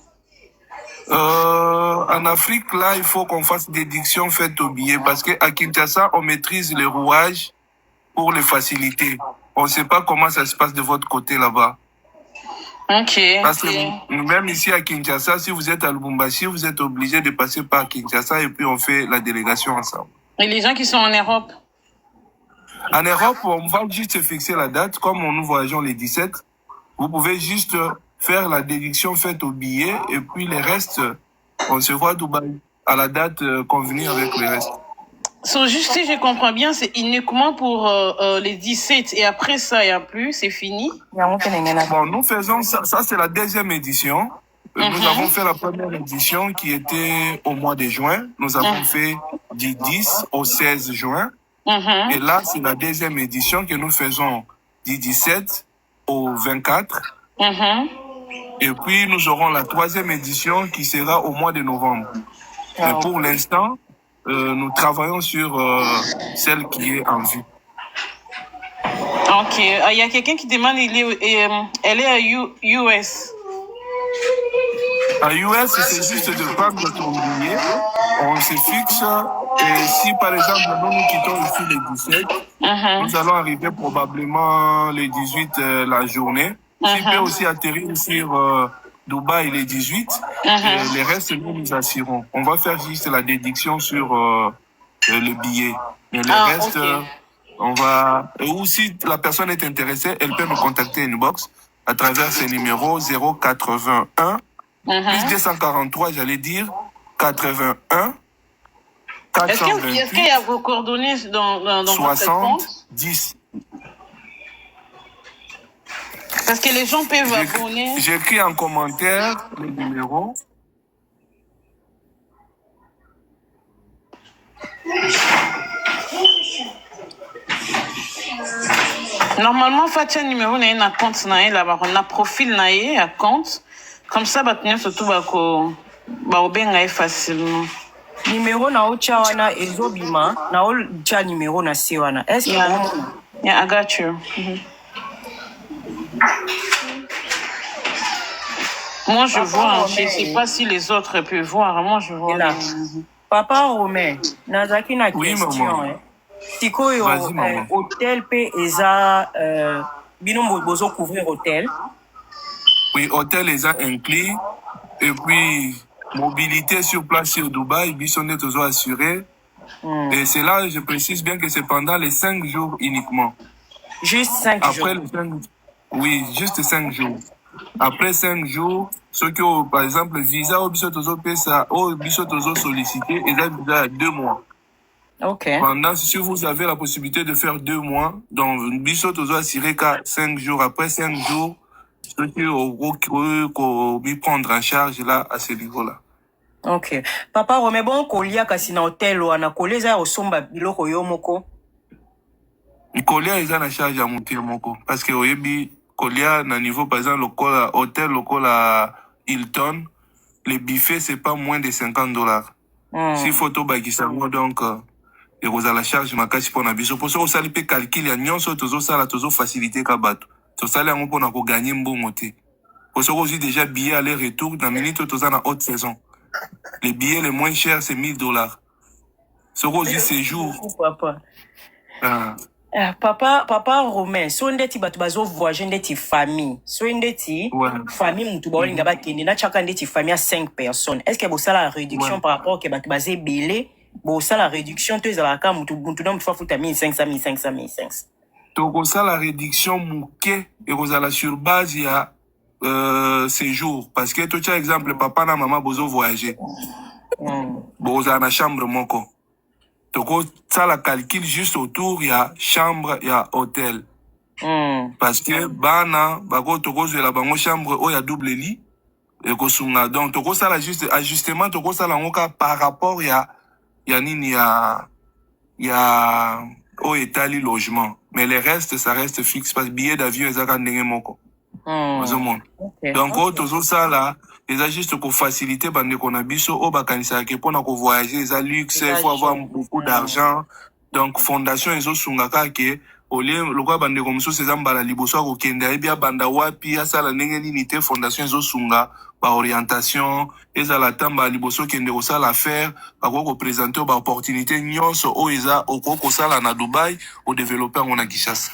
En Afrique, là, il faut qu'on fasse déduction faite au billet parce qu'à Kinshasa, on maîtrise les rouages pour les faciliter. On ne sait pas comment ça se passe de votre côté là-bas. Ok. Parce que même ici à Kinshasa, si vous êtes à Lubumbashi, vous êtes obligé de passer par Kinshasa et puis on fait la délégation ensemble. Et les gens qui sont en Europe? En Europe, on va juste fixer la date. Comme nous voyageons les 17, vous pouvez juste faire la déduction faite au billet et puis les restes, on se voit à Dubaï à la date convenue avec les restes. So, juste si je comprends bien, c'est uniquement pour les 17 et après ça, il n'y a plus, c'est fini? Bon, nous faisons ça c'est la deuxième édition. Nous avons fait la première édition qui était au mois de juin. Nous avons fait du 10 au 16 juin. Et là, c'est la deuxième édition que nous faisons du 17 au 24. Et puis, nous aurons la troisième édition qui sera au mois de novembre. Mais pour l'instant, nous travaillons sur celle qui est en vue. Ok. Il y a quelqu'un qui demande, elle est à US. À US, c'est juste de prendre ton billet. On se fixe. Et si, par exemple, nous quittons ici les 17, nous allons arriver probablement les 18 la journée. Tu peux aussi atterrir sur Dubaï les 18. Et les restes, nous assurons. On va faire juste la déduction sur le billet. Et les restes, on va... Ou si la personne est intéressée, elle peut nous contacter inbox à travers ce numéro 081 plus 243, j'allais dire 81 428 Est-ce qu'il y a vos coordonnées dans votre 60 compte? 10. Parce que les gens peuvent abonner. J'écris en commentaire le numéro. Normalement, Fatia numéro na un compte na là-bas, on a profil na un compte. Comme ça, bah surtout bah obenga facilement. Numéro na ocha wana ezobima na ocha numéro na se wana. Est-ce que yeah, I got you. Moi, je vois. Je ne sais pas si les autres peuvent voir. Moi, je vois. Là. Papa Romain, nazaki na question. Sikoyo hôtel pe eza bino bozo couvrir hôtel. Oui, hôtel les a inclus. Et puis, mobilité sur place sur Dubaï, Bissonnet toujours assuré. Et c'est là, je précise bien que c'est pendant les 5 jours uniquement. Juste 5 jours. Après les 5, oui, juste 5 jours. Après 5 jours, ceux qui ont, par exemple, visa au Bissonnet pesa, au Bissonnet sollicité, ils ont visa à 2 mois. Ok. Pendant, si vous avez la possibilité de faire 2 mois, donc Bissonnet assuré qu'à 5 jours. Après 5 jours, ceux qui ont prendre en charge là, à ce niveau-là. Ok. Papa Romain, bon, kolia kasi na hôtel wana koleza osomba biloko yo moko. Kolia ils ont en charge à monter moko. Parce que oyebi kolia na niveau par exemple le hôtel le Hilton, les buffets c'est pas moins de $50. Si photo bagisango donc et vous à la charge makasi pour na biso pour ça osali pe calcul ya nyonso tozo sala tozo faciliter ka bato. To sala ngo pona ko gagner mbongo te. Pour ça aussi déjà billet aller retour dans minute toza na haute saison. Les billets les moins chers c'est $1000. Ce aussi séjour. Papa. Papa Romain, so ndeti batu bazo voyager ndeti famille. So ndeti famille mutu ba olinga bakende na chaka ndeti famille à 5 personnes. Est-ce que vous ça la réduction par rapport que batu basé belé, vous ça la réduction tu za ka mutu na mutu fa futa 1500 1500 1500. Donc ça la réduction mouké et vous allez sur base il y a séjour parce que tout exemple papa na maman bozo voyager. Bozo na chambre moko. Donc ça la calcul juste autour il y a chambre, il y a hôtel. Parce que bana bako tokozela bango chambre oyo ya double lit ekosunga. Donc tokosala juste ajustement tokosala ngo ka par rapport ya nini ya oyo etali logement. Mais le reste ça reste fixe parce que billet d'avion ezaka ndenge moko. Ozomona. Donc oyo tozosala eza juste ko faciliter bandeko na biso oyo bakanisaka ke mpona ko voyager eza luxe, il faut avoir beaucoup d'argent. Donc fondation ezosunga kake olie lokwa bandeko mosusu eza mbala liboso akokende ayebi abanda wapi asala ndenge nini te. Fondation ezosunga baorientation ezala tamba liboso okende kosala affaire bakoki kopresente baopportunité nyonso oyo eza okoki kosala na Dubai odevelope yango na Kinshasa.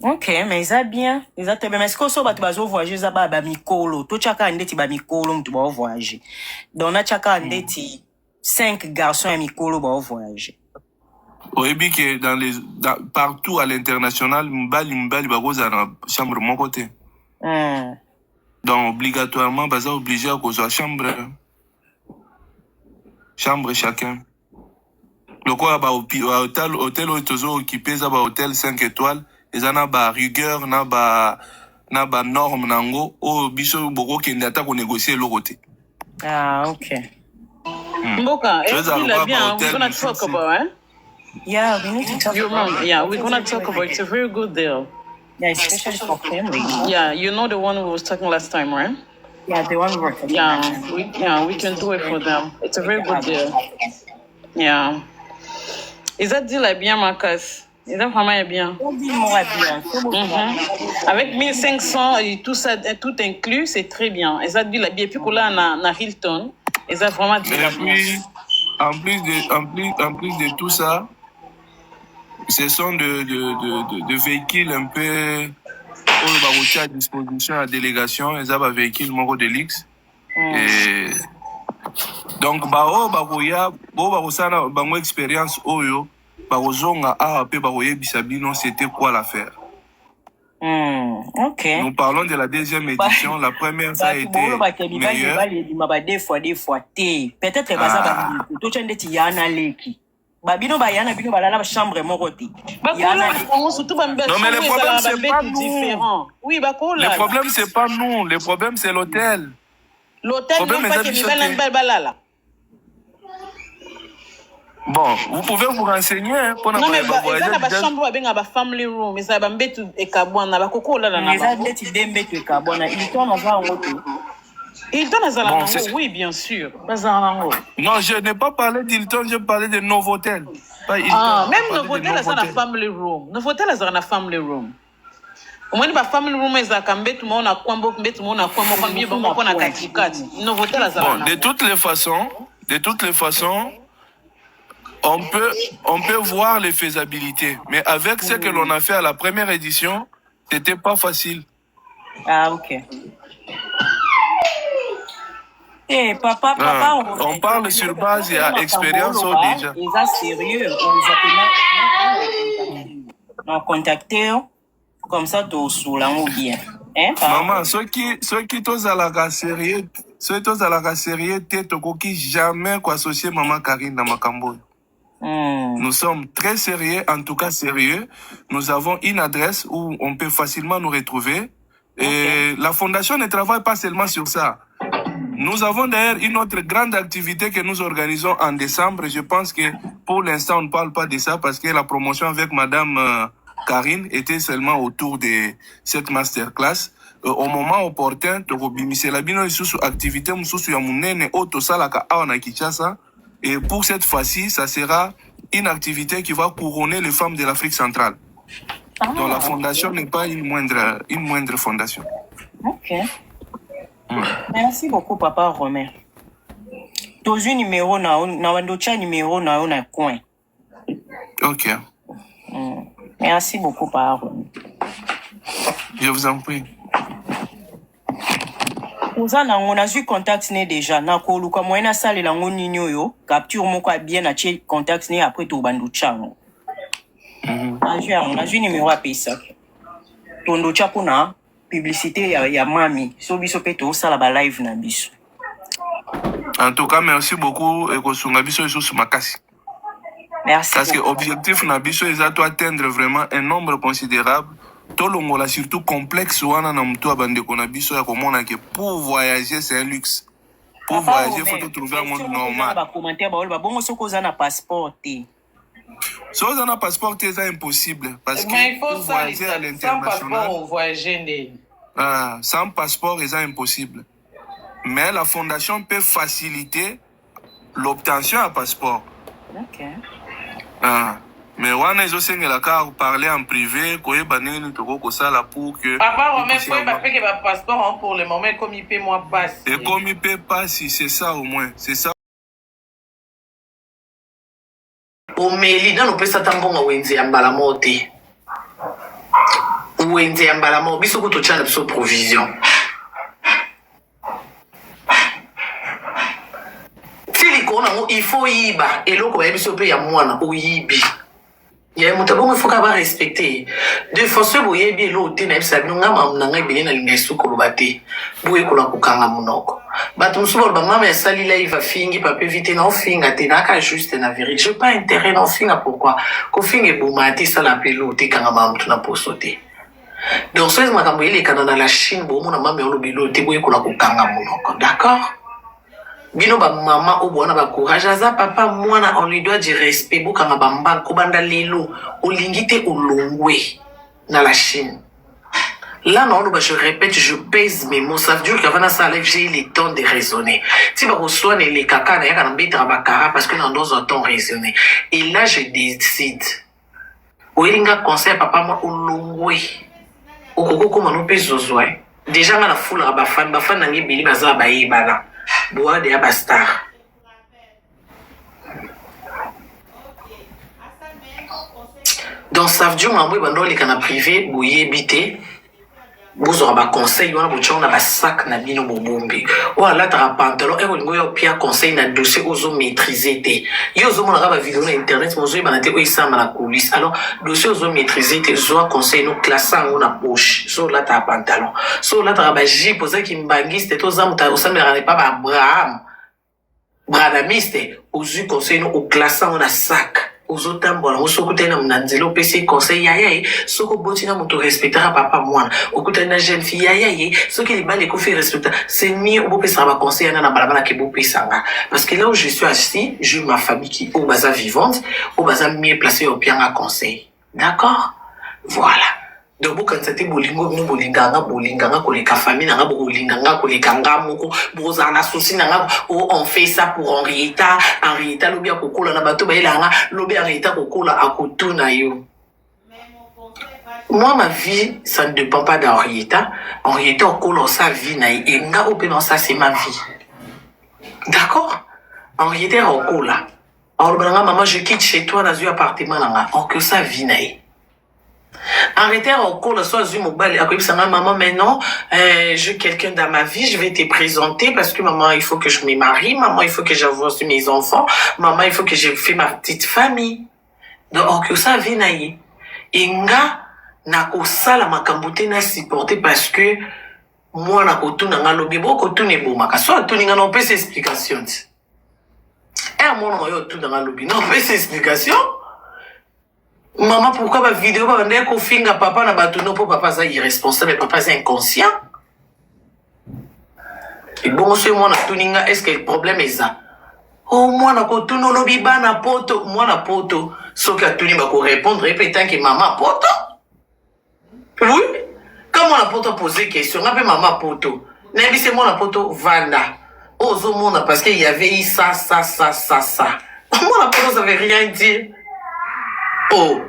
Ok, mais ça bien. Ça très bien. Mais est-ce que ça va te baser voyager ça ba mikolo. To chaka ndeti ba mikolo mtu ba voyager. Donc na chaka ndeti 5 garçons à mikolo ba voyager. Oyebi que partout à l'international mbali bakoza na chambre mon côté. Donc obligatoirement baza obligé à kozwa chambre chacun. Le quoi ba hôtel otozo occupé ça ba hôtel 5 étoiles. Ezana ba rigueur na ba norme nango o biso boko kende ata ko négocier le côté. Ah, ok. Mboka, bien, we're gonna talk about, eh? Yeah, we need to talk about. Yeah, we're gonna talk about it. It's a very good deal. Yeah, especially for family. Yeah, you know the one we was talking last time, right? Yeah, the one we were talking about. We can do it for them. It's a very good deal. Yeah. Is that deal bien, Marcus? Is that vraiment bien? Avec 1500 et tout ça, tout inclus, c'est très bien. Et ça dit la bien. Et puis là, na Hilton, et ça vraiment bien. Et puis, en plus de tout ça, ce sont de véhicules un peu à disposition à délégation. Ils ont un véhicule moko de luxe. Et donc, une expérience oyo. C'était quoi l'affaire? Ok. Nous parlons de la deuxième édition. La première, ça a été meilleur. Peut-être que babino bayana bino balala chambre moko te. Non mais le problème c'est pas nous. Oui, bakola. Le problème c'est pas nous, le problème c'est l'hôtel. L'hôtel non pas que mibala balala. Bon, vous pouvez vous renseigner pour non mais ça na chambre ba ba family room, ça ba mbetu ekabwana ba kokola na ba. Ça ndeti dembetu ekabwana. Il tourne en moto. Hilton Azalango, oui, bien sûr. Non, je n'ai pas parlé d'Hilton, je parlais de Novotel. Même Novotel, c'est la family room. Novotel, c'est la family room. Au moins, la family room, c'est la family room. De toutes les façons, on peut voir les faisabilités. Mais avec ce que l'on a fait à la première édition, c'était pas facile. Ah, ok. Hey, papa, on parle sur base d'expérience déjà. Ils sont sérieux. On a contacté comme ça, tout sous la bien. Maman, ceux qui tous à la sérieux, qui jamais associer maman Karine dans ma Camboy. Nous sommes très sérieux, en tout cas sérieux. Nous avons une adresse où on peut facilement nous retrouver. Et la fondation ne travaille pas seulement sur ça. Nous avons d'ailleurs une autre grande activité que nous organisons en décembre. Je pense que pour l'instant, on ne parle pas de ça parce que la promotion avec Madame Karine était seulement autour de cette masterclass. Au moment opportun, activité et pour cette fois-ci, ça sera une activité qui va couronner les femmes de l'Afrique centrale. Donc la fondation n'est pas une moindre fondation. Ok. Merci beaucoup, Papa Romain. Tozu numéro na wandocha numéro na coin. Ok. Merci beaucoup, Papa Romain. Je vous en prie. On a eu contact déjà. Na koluka moyena sale la ngoni yo capture moko bien na che contact né après to bandocha. On a eu numéro à pesa. Tondocha kuna publicité ya mami so biso peto sala ba live na biso. En tout cas, merci beaucoup et kosunga biso sur makasi. Merci Parce que beaucoup. objectif na biso eza to atteindre vraiment un nombre considérable. Tolongola surtout complexe wana na mtu abandeko na biso ya komona que pour voyager c'est un luxe. Pour voyager, il faut trouver un monde normal. Si vous avez un passeport, si vous avez un passeport, c'est impossible. Parce que mais il faut pour voyager à l'international, sans passeport, c'est impossible. Mais la fondation peut faciliter l'obtention d'un passeport. Ok. Mais wana ils ont la carte parler en privé, koye banini toko ko sala pour que papa Romain faut pas payer le passeport pour le moment comme il paie moi passe. Et comme il paie pas si c'est ça au moins, c'est ça. O meli dans peut ça tambonga wenze ya mbala mote. Wenze ya mbala mo biso ko to tchala biso provision. Il faut yiba et l'autre va biso pe ya mwana o yibi. Il y a un il faut qu'avoir respecté. De force boye bi l'autre na bisa binga mamnanga bile na linga suko lobate. Boye kola kukanga munoko. Bato musubo ba mama ya sali là il va fingi pape vite na finga te na ka juste na vérité. Je pas intérêt na finga pourquoi? Ko finge bomati sala pelo te kanga mamtu na posote. Donc ça makambo ile kana na la Chine bo mona mama yo lobelo te boye kola kukanga munoko. D'accord? Bino ba maman au bona ba courage aza papa mwana on lui doit du respect bokanga bamba kobanda lelo olingite olongwe na la Chine. Là non je répète je pèse mes mots ça veut dire qu'avant ça live j'ai le temps de raisonner. Si ba reçoit les kaka na yaka na mbita bakara parce que dans un temps raisonner. Et là je décide. Olinga conseil papa moi olongwe. Okoko koma no peso zwa. Déjà na foule ba fan nangi bili baza ba yebana. Bois de Abastar. Donc, ça veut dire que les canaux privés, vous y habitez, vous aurez un conseil, vous aurez un sac, vous aurez un bombi. Ou alors, vous aurez un pantalon, et vous aurez un conseil, un dossier, vous aurez maîtrisé. Vous aurez une vidéo sur Internet, vous aurez un coulisse. Alors, dossier, vous aurez maîtrisé, vous aurez un conseil, nous classons dans poche. Sur là, tu as un pantalon. Sur là, tu as un jeep, vous avez un banguiste, vous avez pas Abraham. Bradamiste, vous avez un conseil, nous classons dans sac. Ozotambola osokutana mnanzelo pesi conseil yaye soko botina moto respectera papa mwana okutana jeune fille yaye soki libale ko fait respecter c'est mieux au pesa ba conseil na balabala ke bo pesanga parce que là où je suis assis j'ai ma famille qui au baza vivante au baza mieux placé au pianga conseil d'accord voilà donc quand c'était bolingo no bolinganga koleka famille nanga bolinganga koleka ngamoko bozana souci nanga on fait ça pour Henrietta lobia kokola na bato baelanga lobia Henrietta kokola akotuna yo. Moi ma vie ça ne dépend pas d'Henrietta kokola sa vie na et nga opena ça c'est ma vie. D'accord? Henrietta kokola. Alors maman je quitte chez toi dans un appartement nanga on que ça vie na. Arrêtez encore le soir, maman, mais non, j'ai quelqu'un dans ma vie, je vais te présenter parce que maman, il faut que je me marie, maman, il faut que j'avoue sur mes enfants, maman, il faut que je fais ma petite famille. Donc, que ça vient naïe. Et nga, na ko sala makambote na supporter parce que moi, na ko tuna nga lobi, bo ko tune bo maka. So, tuni nga non, peut explication. Moi, non, yo tuna nga lobi, non, peut explication. Maman, pourquoi ma vidéo va vendre qu'au finga papa na batuno pour papa ça irresponsable, papa c'est inconscient. Et bon, c'est moi na tuninga, est-ce que le problème est ça? Oh, moi na kotuno lobi ba na poto, moi na poto. Sauf que tuni va répondre, répétant que maman poto. Oui? Quand moi na poto poser question, appelle maman poto. N'abi c'est moi na poto vanda. Oh, zo mona parce qu'il y avait eu ça. Moi na poto ça veut rien dire. Oh,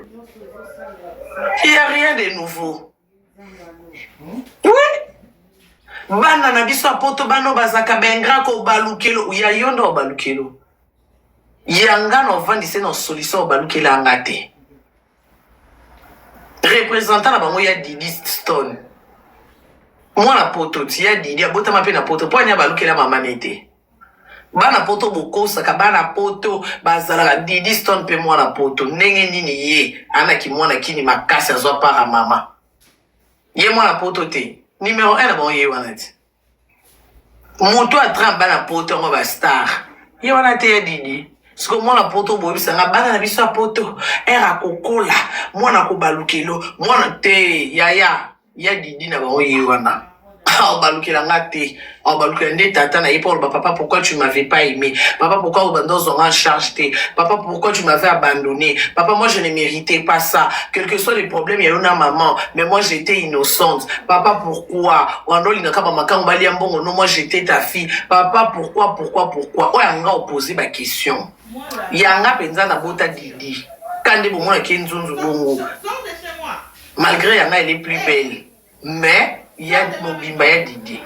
il n'y a rien de nouveau. Oui. Bana na biso poto bano bazaka bengra ko balukelo ya yondo balukelo. Yanga no vandise no solution balukela ngate. Représentant na bango ya Didi Stone. Moi na poto ti ya Didi abota mape na poto po nya balukela mama nete. Bana poto bokosa ka bana poto bazala Didi Stone pe mwana poto ndenge nini ye ana ki mwana kini makasi azwa para mama ye mwana poto te numéro 1 bon ye wana te moto a tramba bana poto ngo ba star ye wana te ya Didi Parce que moi, la poto, boy, ça n'a pas de poto. Era kokola. Moi, na kobalukelo. Moi, na te. Ya Didi na ba wana. Ah, balukela ngate. Ah, balukela nde tata na yepol. Papa, pourquoi tu m'avais pas aimé? Papa, pourquoi au bandos on en charge te? Papa, pourquoi tu m'avais abandonné? Papa, moi, je ne méritais pas ça. Quels que soient les problèmes, il y a une maman. Mais moi, j'étais innocente. Papa, pourquoi? Non, moi, j'étais ta fille. Papa, pourquoi? Oh, on a posé ma question. Yanga penza na bota Didi. Quand des moments qui nzunzu bongo. Malgré Yanga, elle est plus belle. Mais, il y a mon bimba, il y a Didi.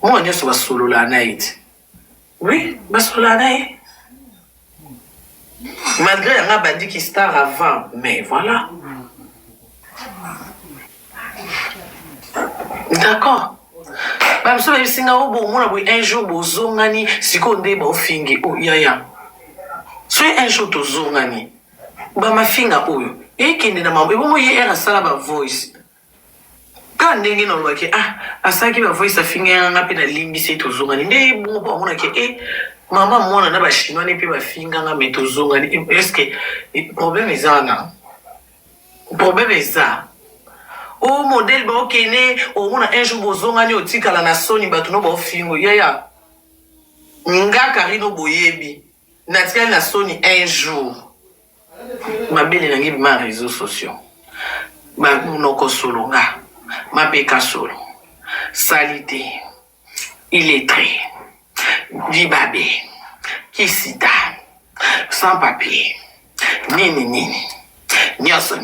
Moi, on est sur la solo la night. Oui, ma solo la night. Malgré Yanga, bandi qui star avant. Mais voilà. D'accord. Bah, je suis un jour, bozongani, si on dit, bon, fingi, oh, ya. Soyez un jour, tozongani. Bah, ma finga, oh, et qui n'est pas moi, moi, il y a un voice. Quand on est dans le cas, à ça qui va voice, ça finit un appel à limiter tozongani. Mais bon, on a que, maman, moi, on a pas chinois, et puis ma finga, mais tozongani. Est-ce que le problème est ça, non? Le problème est ça. Oh modèle ba okene o mona un jour bozonga ni otikala na soni bato no ba ofingo ya nga karino boyebi natikala na soni un jour mabele nangi ma réseaux sociaux ba munoko solo nga mapeka solo salité illettré dibabe kisida sans papier nini nyoso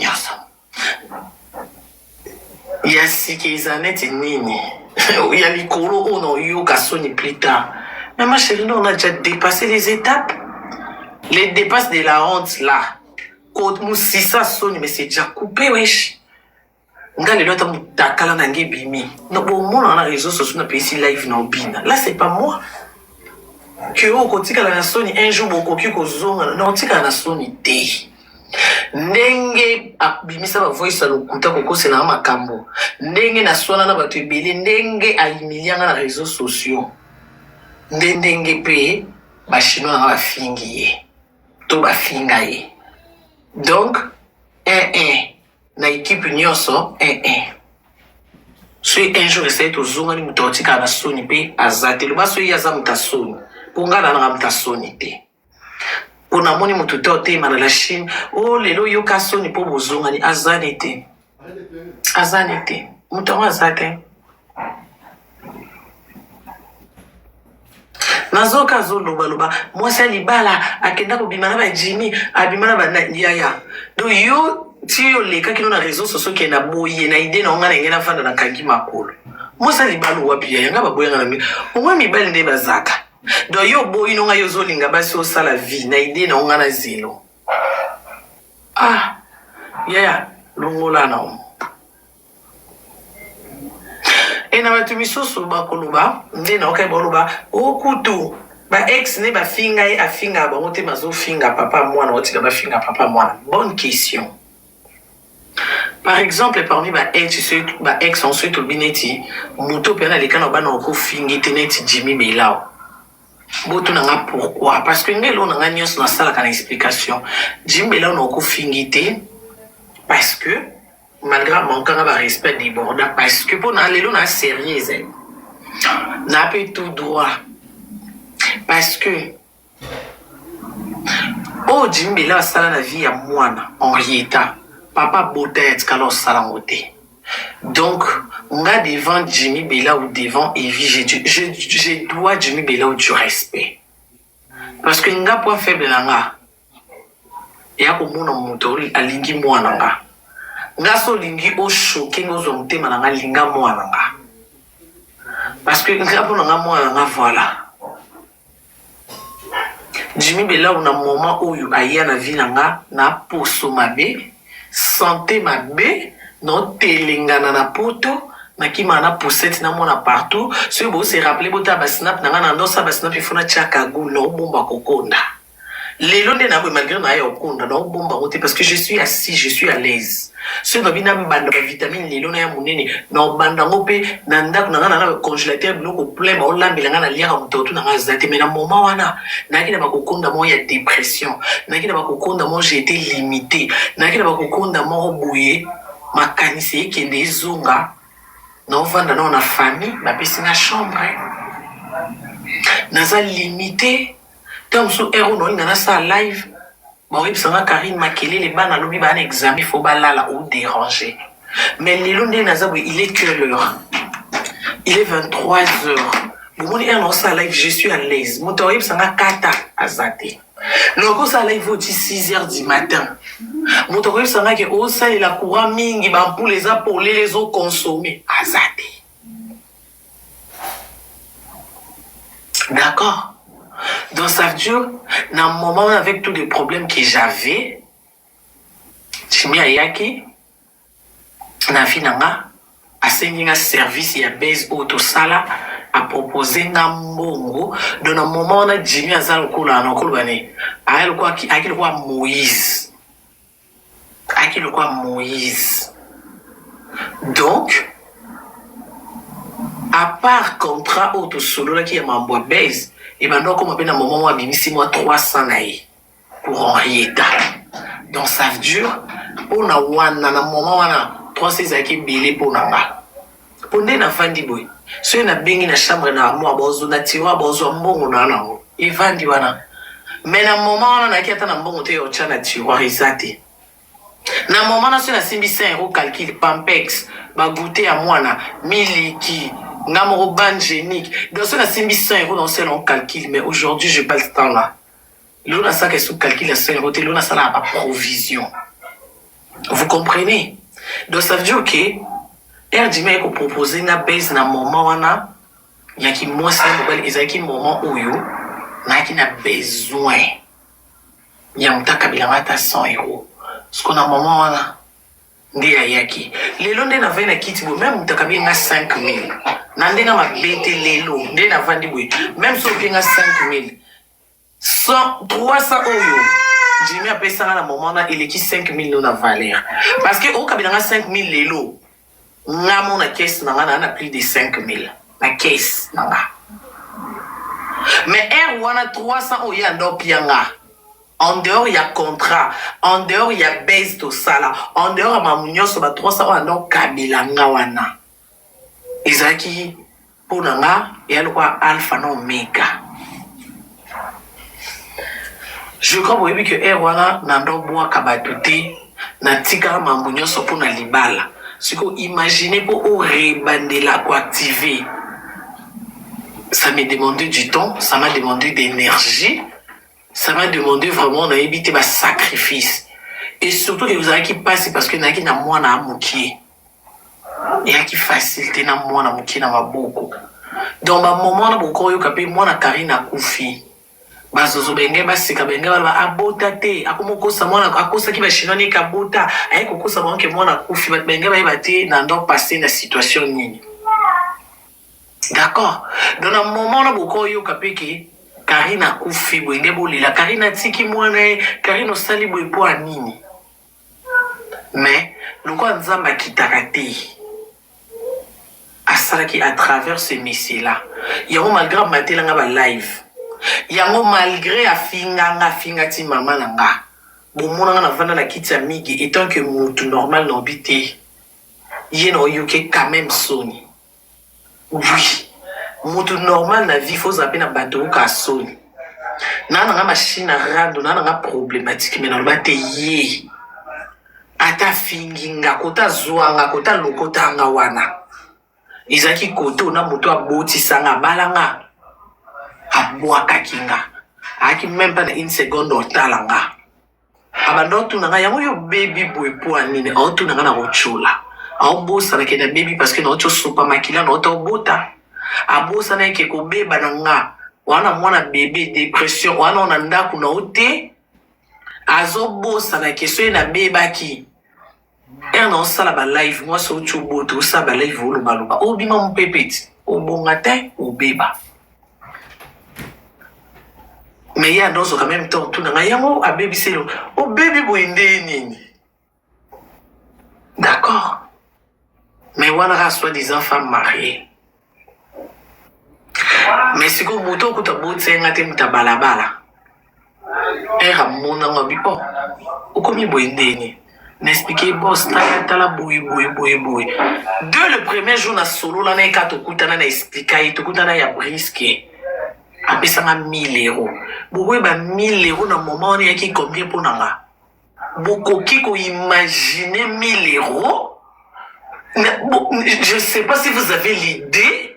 il y a si qu'ils en étaient nini. Il y a les colos, on a eu qu'à sonner plus tard. Mais ma chérie, nous, on a déjà dépassé les étapes. Les dépasses de la honte, là. Quand nous, si ça sonne, mais c'est déjà coupé, wesh. Nga les autres, takala nange bimi. Non, bon, moi, on a réseaux sociaux, on a ici live non bina. Là, c'est pas moi. Que au côté, quand la sonne, un jour, bon, cocu, qu'on zone, non, tika la sonne, té. Ndenge abimisa ba voice lokuta kokose na makambo ndenge na swana na bato ebele ndenge ayimilianga na réseaux sociaux ndenge pe ba chinois na bafingi ye to bafinga ye donc na équipe nyonso so un jour essaye to zonga ni mutotika na soni pe azate lo baso yaza mutasoni pongana na mutasoni te. On a moni mututote mana la Chine. Oh lelo yo kasoni po bozonga ni azanete. Mutonga azate. Nazoka loba. Moi c'est libala akenda ko bimana ba Jimmy, abimana ba yaya. Do yo ti yo leka kino na réseaux sociaux ke na boye na ide na ngana ngena fanda na kangi makolo. Moi c'est libala wapi ya nga ba boye ngana mi. Omwa mi bali nde bazaka. Do yo boy no nga yozo linga basi o sala vie na ide na ngana zelo. Longola na o. E na batu misusu ba koluba, nde na okay boluba, o kutu ba ex ne ba finga e afinga ba mote mazo finga papa mwana otika ba finga papa mwana. Bonne question. Par exemple, parmi ba ex ensuite au bineti, muto pena le kana ba na ko fingi teneti Jimmy Belao. Boto nanga pourquoi? Parce que ngelo nanga nyos na sala kana explication. Jimmy Belao na ko fingite parce que malgré mon cas de respect débordant parce que pour aller là sérieuse n'a pas tout droit parce que Jimmy Belao sala na vie à mwana en réalité papa botet kalo sala ngote. Donc, on a devant Jimmy Belao ou devant Evie, je dois Jimmy Belao du respect. Parce que nga point faible nga. Ya ko mona motori alingi mwana nga. Nga so lingi o choqué ngozo mutema nga linga mwana nga. Parce que nga pona nga mwana nga voilà. Jimmy Belao na moment oyo aya na vie nga na poso mabe, santé mabe. Non telengana na poto na kima na poussette na mona partout si vous se rappelez bota ba snap na ngana ndosa ba snap ifuna chaka gu no bomba kokonda Les longs n'a malgré n'a eu compte dans bon baroté parce que je suis assis, je suis à l'aise. Ce dans bina banda vitamine les longs n'a monene dans banda ngope nanda na congélateur bloko plein ba olambi nga na liaka mutoto na ngazate mais na moment wana na kina bakokonda mo ya dépression na kina bakokonda mo j'ai été limité na kina bakokonda mo bouye makanisi kende zonga na ovanda na famille ba pesi na chambre naza limité. Comme si héros non il ça live bon il s'en va Karine Makele les bana lobby ban examen faut balala ou déranger mais les lundés nazabou il est quelle heure il est 23h bon il est ça live je suis à l'aise mon tori s'en va kata azate logo ça live au 6h du matin mon tori s'en va que oh ça il a courant mingi ban pour les appeler les eaux consommées azate d'accord. Donc ça veut dire, dans un moment avec tous les problèmes que j'avais, je me suis dit, na vie nanga, à un service et à base auto sala, à proposer un mbongo, dans un moment où on a Jimmy Azal Kola, on a Kolbane, à quel quoi Moïse. À quel quoi Moïse. Donc, à part contrat auto solo là qui est mambo base, et maintenant, comme on appelle un moment où on a 6 mois 300 naïs pour Henrietta. Donc ça veut dire, pour na wana na moment wana 300 zaki belé pour nanga. Pour na fandi boy. So na bengi na chambre na moi bozo na tiwa bozo mbongo na nango. E vandi wana. Mais na moment wana na kiata na mbongo te ocha na tiwa risati. Na moment na so na simbi 5 € calcul Pampex ba goûter à moi na miliki. Namoro ban génique. Donc, ça, c'est 100 € dans ce long calcul, mais aujourd'hui, je n'ai pas le temps là. L'on ça qui est sous calcul à 5 €, l'on ça n'a pas provision. Vous comprenez? Donc, ça veut dire que, Erdime qu'on propose une baisse dans le moment où il y a qui moins ça, il y a qui moment où il y a besoin. Il y a un tas de 100 €. Parce qu'on a un moment où ndi ayaki lelo nde na vai na kiti bo même mutakabi nga 5000 na ndenga mabete lelo nde na vandi boy même so pinga 5000 100 300 oyo Jimmy a payé ça na moment na eleki 5000 na valeur parce que au kabina nga 5000 lelo nga mon na caisse na nga na plus de 5000 na caisse na nga mais wana 300 oyo ndo pianga. En dehors, il y a contrat. En dehors, il y a base de ça là. En dehors, il y a mounio sur 300 euros. Donc, Kabila Ngawana. Isaki, pour Nanga, il y a le quoi Alpha non Omega. Je crois que Erwana Nando Boa Kabatute, Natika Mamounio sur pour Nalibala. Ce que imaginez pour rebandela pour activer. Ça m'a demandé du temps, ça m'a demandé d'énergie. Ça m'a demandé vraiment d'éviter ma sacrifice. Et surtout que vous avez qui passe parce que n'a qui n'a moi n'a mouki. Et qui facilité n'a moi n'a mouki n'a ma beaucoup. Donc ma moment n'a beaucoup yo kapé moi n'a Karine a koufi. Bazozo benge basika benge ba abota te akomoko sa moi na akosa ki ba shinoni kabota ay kokosa moi ke moi na koufi benge ba ibate na ndo passer na situation nini. D'accord. Donc un moment n'a beaucoup yo kapé ki Karine a koufi bwende bolila Karine a tiki mwana Karine osali bwe po anini mais loko nzamba kitakati asala ki à travers ce message là yango malgré matela nga ba live yango malgré afinga ti mama nanga bomona na vanda na kiti ya migi étant que mutu normal no bité yeno yoke quand même soni oui mutu normal na vie faut zapper na bateau ka soni nana machine à rando nana problématique mais na bate ye ata finginga kota zuanga kota lokota nga wana izaki koto na mutu aboti sanga balanga abwaka kinga aki même pas une seconde otalanga abando tu nanga yango yo baby boy po anine auto nanga na rochola au bossa na kena baby parce que na auto super makila na auto bota abosa na yake kobeba na nga wana mwana bébé dépression wana ona ndaku na ote azobosa na keso na bebaki on sala ba live moi so chuboto sa ba live lo baloba obima mpepeti obonga te obeba Mais il y a d'autres en même temps, tout le monde a baby c'est au baby boindé. D'accord. Mais on a soi-disant femme mariée. Mais si vous avez un peu de balabala, et ramona ngabi oh, ukomi boindé. N'expliquez boss tala boui. Dès le premier jour na solo là na ekato kutana na expliquer to kutana ya brisque. Apesanga 1000 euros. Boui ba 1000 euros na moment on y qui combien pour nanga. Bokoki ko imaginer 1000 euros. Je sais pas si vous avez l'idée.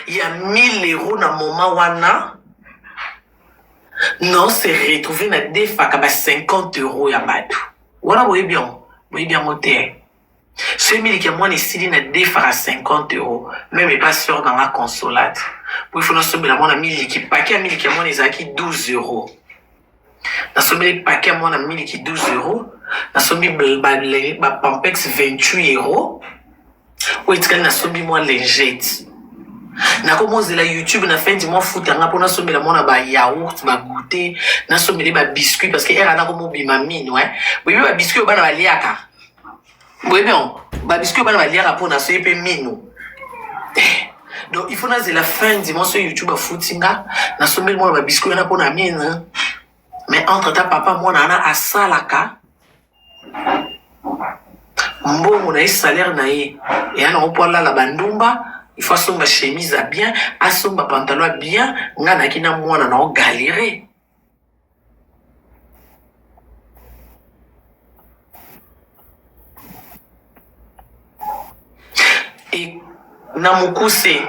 Il y a 1000 euros na moment wana. Non, c'est retrouvé na defa ka ba 50 euros ya batu. Voilà, vous voyez bien monter. Celui qui a moins ici, il a des à 50 euros. Même pas sûr dans la consolade. Pour il faut nous la moins 1000 qui paquet à 1000 qui a moins les acquis 12 euros. Dans ce paquet à moins 1000 qui 12 euros. Dans ce pampex 28 euros. Ou est-ce qu'elle n'a somme moins légette. Na commencé la YouTube na fin du mois foutanga pour na somme la mona ba yaourt ba goûter na somme ba biscuit parce que era na comme bima mine ouais oui ba biscuit ba na liaka oui bien ba biscuit ba na liaka pour na so ype mine donc il faut na la fin du mois sur YouTube ba foutinga na somme le mona ba biscuit na pour na mine mais entre ta papa moi na asalaka mbongo na salaire na ye et ana opola la bandumba. Il faut asomba chemise à bien, asomba pantalon à bien, ngana kina mwana na galérer. Et namukuse.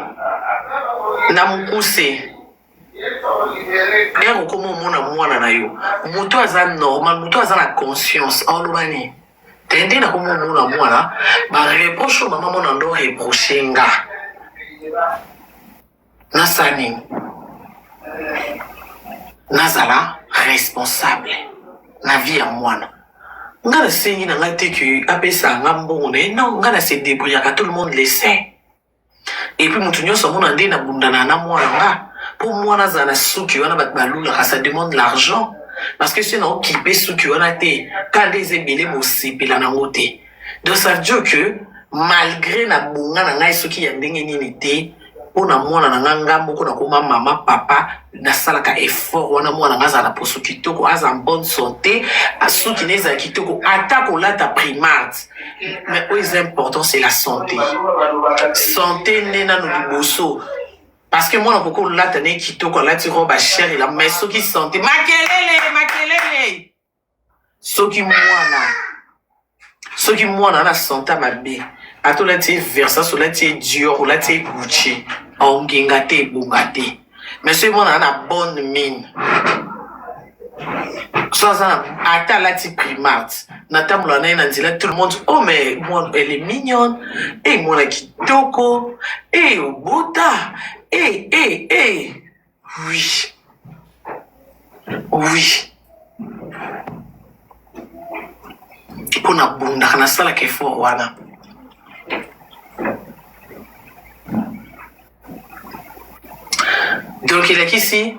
Ero komo mwana na yo. Muto aza normal, muto aza na conscience. Olubani. Tende na komo mwana, ba reproche maman mona ndo reproche nga. Nasani Nazala responsable na vie à moi. Ngana sengi na ngate que apesa ngambo non ngana se débrouiller car tout le monde le sait. Et puis mutunyo so mona ndé na bundana na moi nga pour moi nazana suki wana bat balula ça demande l'argent parce que sinon qui peut suki wana té quand des ébélés mo sepela na ngote. Donc ça veut dire que malgré na bunga na ngai soki ya ndenge nini te ona mwana na nganga moko na koma mama papa na salaka effort wana mwana ngaza na poso kitoko aza en bonne santé asuki neza kitoko atako lata primate mais le plus important c'est la santé nena no liboso parce que moi na koko lata ne kitoko lati roba chérie la mais soki santé makelele soki mwana na santé mabe atolati versa solati Dior ou lati Gucci ongengate bungate mais c'est mon ana bonne mine sans ata lati primate natamula na nzila tout le monde oh mais moi elle est mignonne et moi kitoko et obota et oui pour na bunda kana sala ke fo wana. Donc il est ici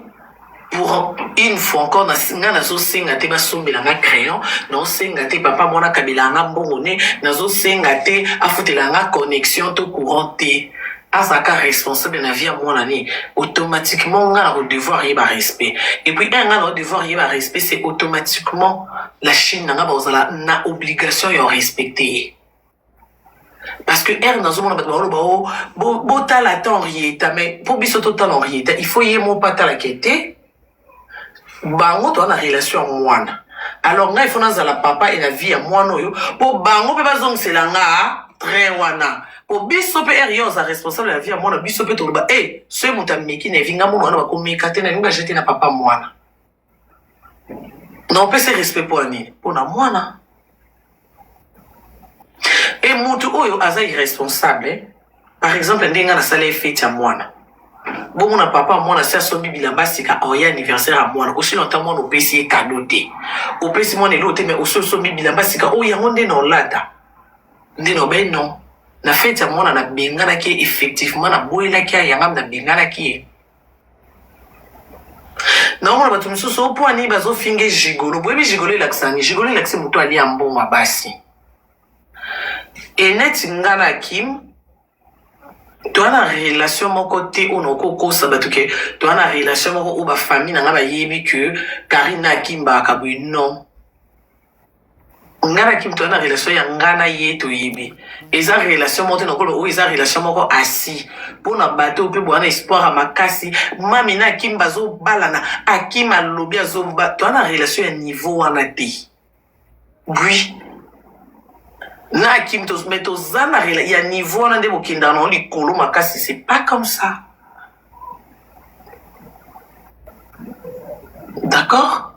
pour une fois encore nazo senga te basombela nga crayon non senga te papa mona kabila nga mbongone nazo senga te afutela nga connexion to courant te azaka responsable na vie mona ni automatiquement nga na devoir y ba respect et puis nga na devoir y ba respect c'est automatiquement la Chine nga ba ozala na obligation yo respecter. Parce que elle dans un monde bota la temps mais pour bisoto temps il faut y mon pata la quête bango to na relation mwana alors nga il faut dans la papa et la vie à mwana yo pour bango pe bazong c'est la nga très wana pour biso pe yo za responsable la vie à mwana biso pe to ba ce muta meki na vinga mwana ba ko mekate na nga jeter na papa mwana non peut se respect pour ani pour na mwana. Et mutu oyo aza irresponsable par exemple ndenga na sala fête ya mwana bon na papa mwana si asombi bilamba sika oya anniversaire à mwana aussi longtemps mwana opesi cadeau te opesi mwana elote mais aussi sombi bilamba sika o yango nde na olata nde no ben non na fête ya mwana na bengana ki effectivement na boyela ki yanga na bengana ki naomona bato misusu opo ani bazofinga gigolo boyebi gigolo elakisani gigolo elakisi moto alia mbongo basi eneti nga na Kim toa na relation moko te oyo nakokosa bato ke toa na relation moko oyo bafamille na nga bayebi ke Karine na Kim baaka boye non nga na Kim toa na relation ya nga na ye toyebi eza relation moko te nakoloba oyo eza relation moko asi mpona bato mpe boana espoir ya makasi mami na Kim bazobalana Akim alobi toa na relation ya niveau wana te oui na Kim mais toza na ya niveau wana nde bokendaka na likolo makasi c'est pas comme ça d'accord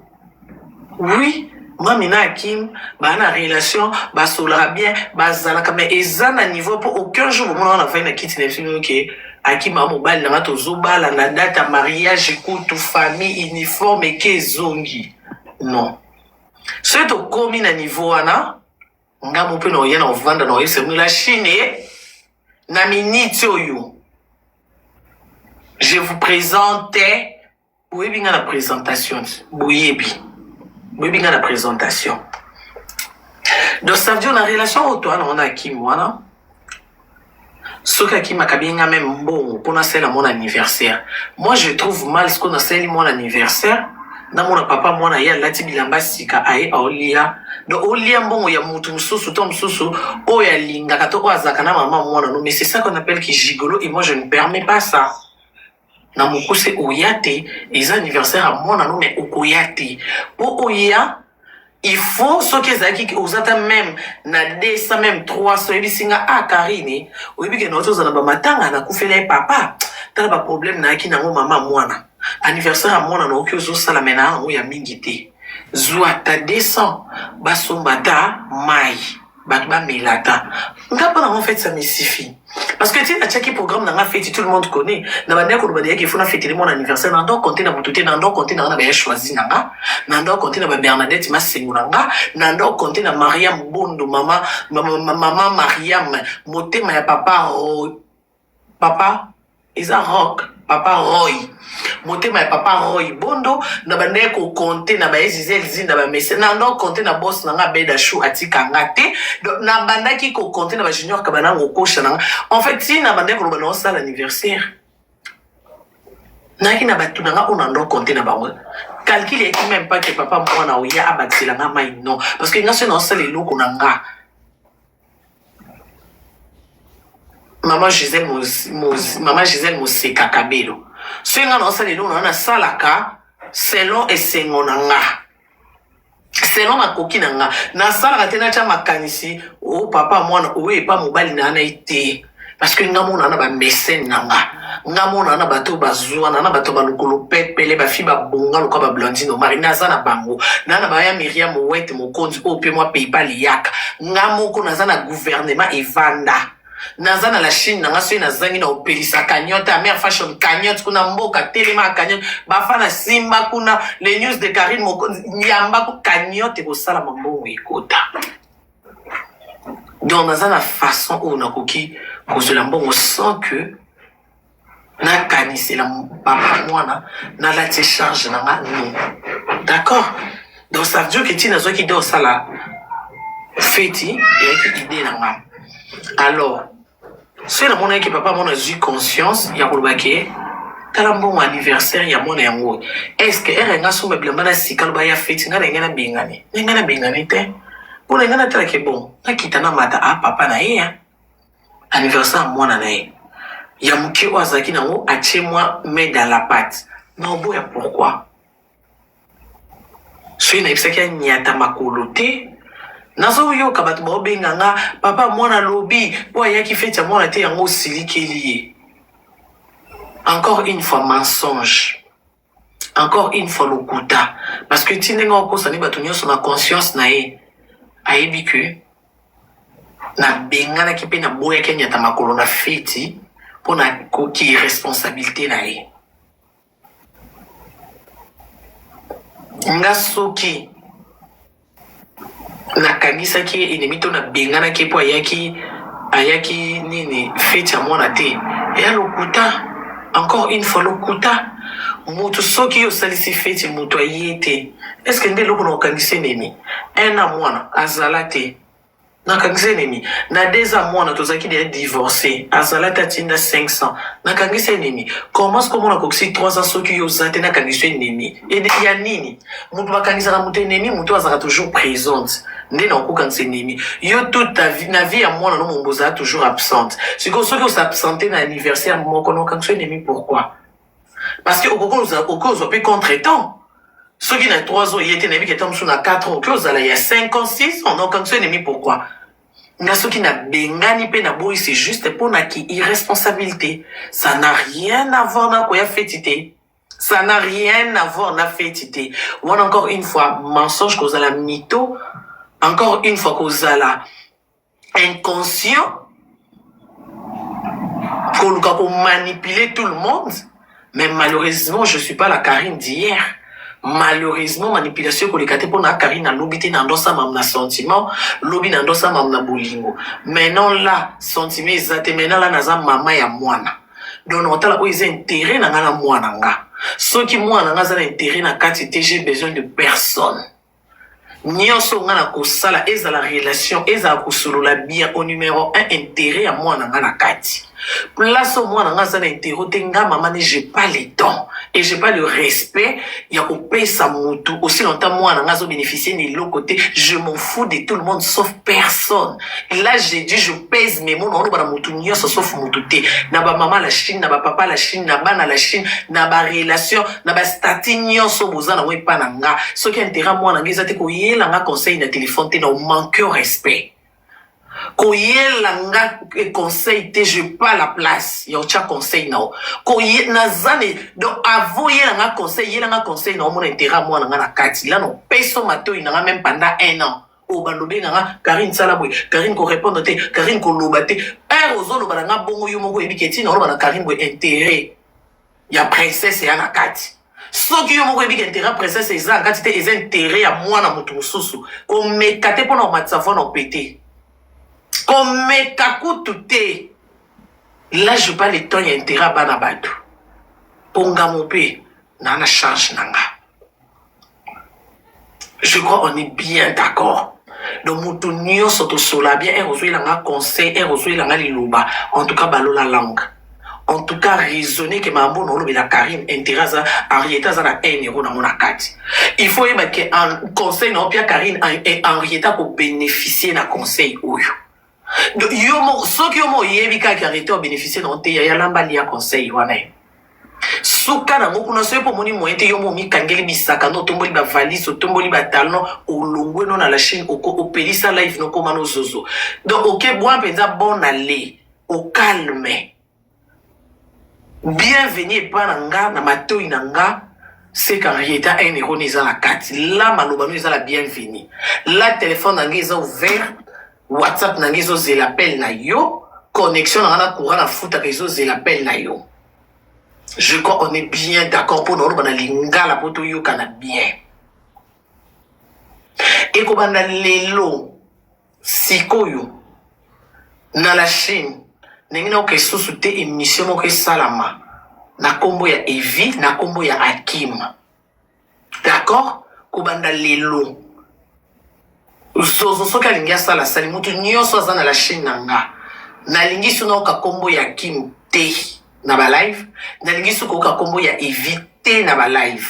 oui mami na Kim bana relation basolaka bien bazalaka mais eza na niveau mpo aucun jour bomona wana vai na kiti na filme ke Akim a mobali nanga tozobala na date ya mariage kutu famille uniforme eke ezongi non soki tokomi na niveau wana nga mpe na oye na ovanda na oye semula chine na minute oyo je vous présente boyebi nga na présentation boyebi nga na présentation donc ça veut dire na relation oyo toana wana Akim wana soki Akim akabi nga même mbongo mpona sala mon anniversaire moi je trouve mal ce qu'on a sali mon anniversaire na mona papa mwana ye alati bilamba sika aye aolia donc olia mbongo ya mutu mususu to mususu oyo alingaka to oyo azalaka na mama mwana no mais c'est ça qu'on appelle qui gigolo et moi je ne permets pas ça na mokuse oya te eza anniversaire ya mwana no mais okoya te po oya il faut soki ezalaki ozata même na 200 même 300 oyebisinga Karine oyebi ke na oti ozala bamatanga nakufela ye papa tala baproblème nayaki nango mama mwana anniversaire à mon anoki ozosala mena yango ya mingi te zwa ta 200 basomba ta mai bato bamela ta nga mpo nango fete ça me suffit parce que tina tiaki programme nanga feti tout le monde connaît na bandeko koloba deyaki ifo na fetele mon anniversaire na ndo compte na motu te na ndo compte na nga na baya choisi nanga na ndo compte na ba Bernadette Masengo nanga na ndo compte na Mariam Bondo mama Mariam motema ya papa eza rock papa Roy motema ya papa Roy Bondo na bandeko compte na ba Ezizel na ba messe na ndo compte na boss na nga Beda Chou atika nga te na bandaki ko compte na ba junior kabana ngokosha na en fait si na bandeko lo bana osala anniversaire na ki na batu na nga ona ndo compte na bango calcul et même pas que papa mwana oya abatela nga mai non parce que nga se na osala eloko na nga Maman Gisèle Moseka Kabelo. Ce nga na osala eloko na salaka selon esengo na nga. Selon makoki na nga. Na salaka te na tia makanisi o papa mwana oye pa mobali na ana ite. Parce que nga mona na ba mécène na nga. Nga mona na bato bazwa na bato balukolo pepele ba fi ba bonga lokwa ba blondine o mari na za na bango. Na ba ya Miriam Owete mokonzi o pe moi PayPal yaka. Nga moko na za na gouvernement evanda. Naza na la Chine nanga soki nazangi na opelisa cagnotte ya mère fashion cagnotte kuna mboka telema cagnotte bafana simba kuna les news de Karine mokonzi nyamba ku cagnotte kosala mambongo ekota donc naza na façon oyo nakoki kozwela mbongo sans que nakanisela papa mwana nalati charge nanga non d'accord donc ça veut dire que ti nazwaki ide osala feti eyaki ide nanga alors soki namonaki papa mona azwi conscience ya koloba ke tala mbongo anniversaire ya mwana yango est ce que ere nga somba bilamba na sika loba ya feti nga na ngai nabengani te mpona ngai natalake bon nakita na mata papa na ye ya anniversaire ya mwana na ye ya moke oyo azalaki nango atie mwa main dans la pate na oboya pourquoi soki nayebisaki anyata makolo te nazoyoka bato baobenganga papa mwana lobi po ayaki feti ya mwana te yango osilikeli ye encore une fois mensonge encore une fois lokuta parce que ti ndenge okosani bato nyonso na conscience na ye ayebi ke nabenganaki mpe naboyaki anyata makolo na feti mpo nakoki responsabilité na ye nga soki nakanisaki ennemi to nabenganaki mpo ayaki nini feti ya mwana te eya lokuta encore une fois lokuta mutu soki osalisi feti mutu aye te eske nde eloko na okangisi nini un an mwana azala te nakangisi nini na 2 ans mwana tozalaki deya divorcé azala te atinda 500 nakangisi nini commence komona kokisi 3 ans soki yo oza te nakangisi nini ya nini mutu bakangisaka mutu enemi mutu azalaka toujours présente nde na okokangisa enemi yo toute ta vie na vie ya mwana no mombo ozala toujours absente sikoyo soki osabsente na anniversaire moko na okangisi enemi pourquoi parce que okoki ozwa mpe contre-temps soki na 3 ans ye te nayebi keta mosusu na 4 ans okoki ozala ya 5 ans 6 ans na okangisi enemi pourquoi nga soki na bengani pe na boyi c'est juste pour na ki irresponsabilité ça n'a rien à voir na koya fetité ça n'a rien à voir na fetité wana encore une fois mensonge kozala mytho encore une fois kozala inconscient koluka ko manipuler tout le monde mais malheureusement je suis pas la Karine d'hier. Malheureusement manipulation koleka te pona Karine na lobi te na ndosa mam na sentiment lobi na ndosa mam na bolingo maintenant là sentiment ezate maintenant là naza mama ya mwana donc otala oyo eza intérêt na nga na mwana nga soki mwana nga aza na intérêt na kati te j'ai besoin de personne nyonso nga na kosala ezala relation ezala kosolola bien au numéro 1 intérêt ya mwana nga na kati place mwana nga aza na intérêt te nga mama ne j'ai pas le temps et j'ai pas le respect ya kopesa mutu aussi longtemps mwana nga azo bénéficier ni l'autre côté je m'en fous de tout le monde sauf personne et là j'ai dit je pèse mes mots na mutu nyonso sauf mutu te na ba mama la Chine na ba papa la Chine na bana la Chine na ba relation na ba statut nyonso bozana we pa na nga soki intérêt mwana nga ezate ko yela nga conseil na téléphone te na manque respect koyelanga conseil te je pas la place ya ocha conseil nao koye nazane donc avant yelanga conseil na omona intérêt mwana nga na kati là non peso mato inanga même pendant 1 an o balobe nga Karine Salabwe Karine ko répondre te Karine ko loba te ozo loba nga bongo yo moko ebiketi na loba na Karine bo intérêt ya princesse ya na kati soki yo moko ebika intérêt princesse eza kati te eza intérêt ya mwana mutu mususu ko mekate pona o matsafo na pété comme kakutu te là je pas le temps ya intérêt bana batu ponga mope na charge nanga je crois on est bien d'accord donc mutu nyonso tosola bien ozwelanga conseil ozwelanga liloba en tout cas balola langue en tout cas raisonner que mambo no lobela Karine intérêt za Henrietta za na 1 euro na mona kati il faut yeba que en conseil na opia Karine Henrietta ko bénéficier na conseil oyo yomo soki yomo yebi kaki arrêté au bénéficier na te ya lamba lia conseil wana suka na ngokuna so po moni moyete yomo mi kangeli bisaka no tomboli ba valise tomboli ba talon olongwe no na la Chine oko opelisa live no koma no zozo donc ok bon penza bon aller au calme bienvenue pa na nga na matoi na nga c'est qu'Henrietta 1 euro neza la kati la maloba no eza la bienvenue la téléphone na nga eza ouvert WhatsApp na ngizo zelappel na yo connexion na courant na futa que zo zelappel na yo je crois on est bien d'accord pour nous bana lingala poto yo kana bien et ko bana lelo sikoyo na la Chine nengina ke susute émission mo ke salama na kombo ya Evi na kombo ya Hakim d'accord ko bana lelo zozo soka lingia sala sali mutu nyonso aza na la Chine nanga nalingi suna ka kombo ya Kim te na ba live nalingi suko ka kombo ya éviter na ba live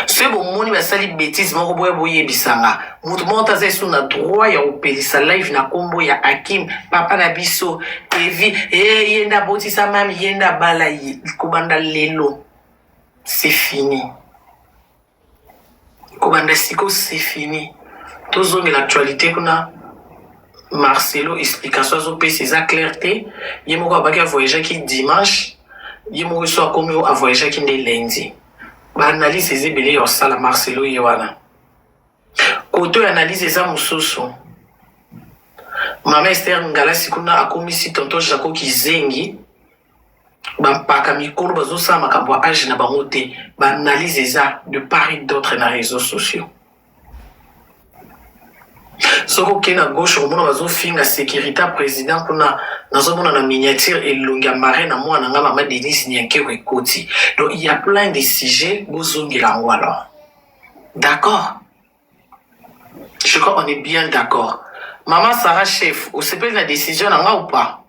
c'est bon moni ba sali bêtise moko boye boye bisanga mutu monta zesu na droit ya opelisa live na kombo ya Hakim papa na biso evi yenda botisa mami yenda bala kubanda lelo c'est fini. Kobanda siko c'est fini. Toujours l'actualité qu'on a Marcelo explication sur PC sa clarté. Yemo ko baki voyager qui dimanche. Yemo so comme a voyager qui lundi. Ba analyse ces belé yo sala Marcelo yewana. Koto analyse za mususu. Mama Esther ngala sikuna akomisi tonton Jaco Kizengi. Bampaka mikolo bazosala makambo ya age na bango te baanalyse eza de part et d'autre na réseaux sociaux soki okei na gauche okomona bazofinga sécurité ya président kuna nazomona na miniature elongi ya marin na mwana nga mama Denise Nyankero ekoti. Donc il y a plein de sujets bozongela yango alors. D'accord? Je crois qu'on est bien d'accord. Maman Sarah chef, osepeli na décision na nga ou pas?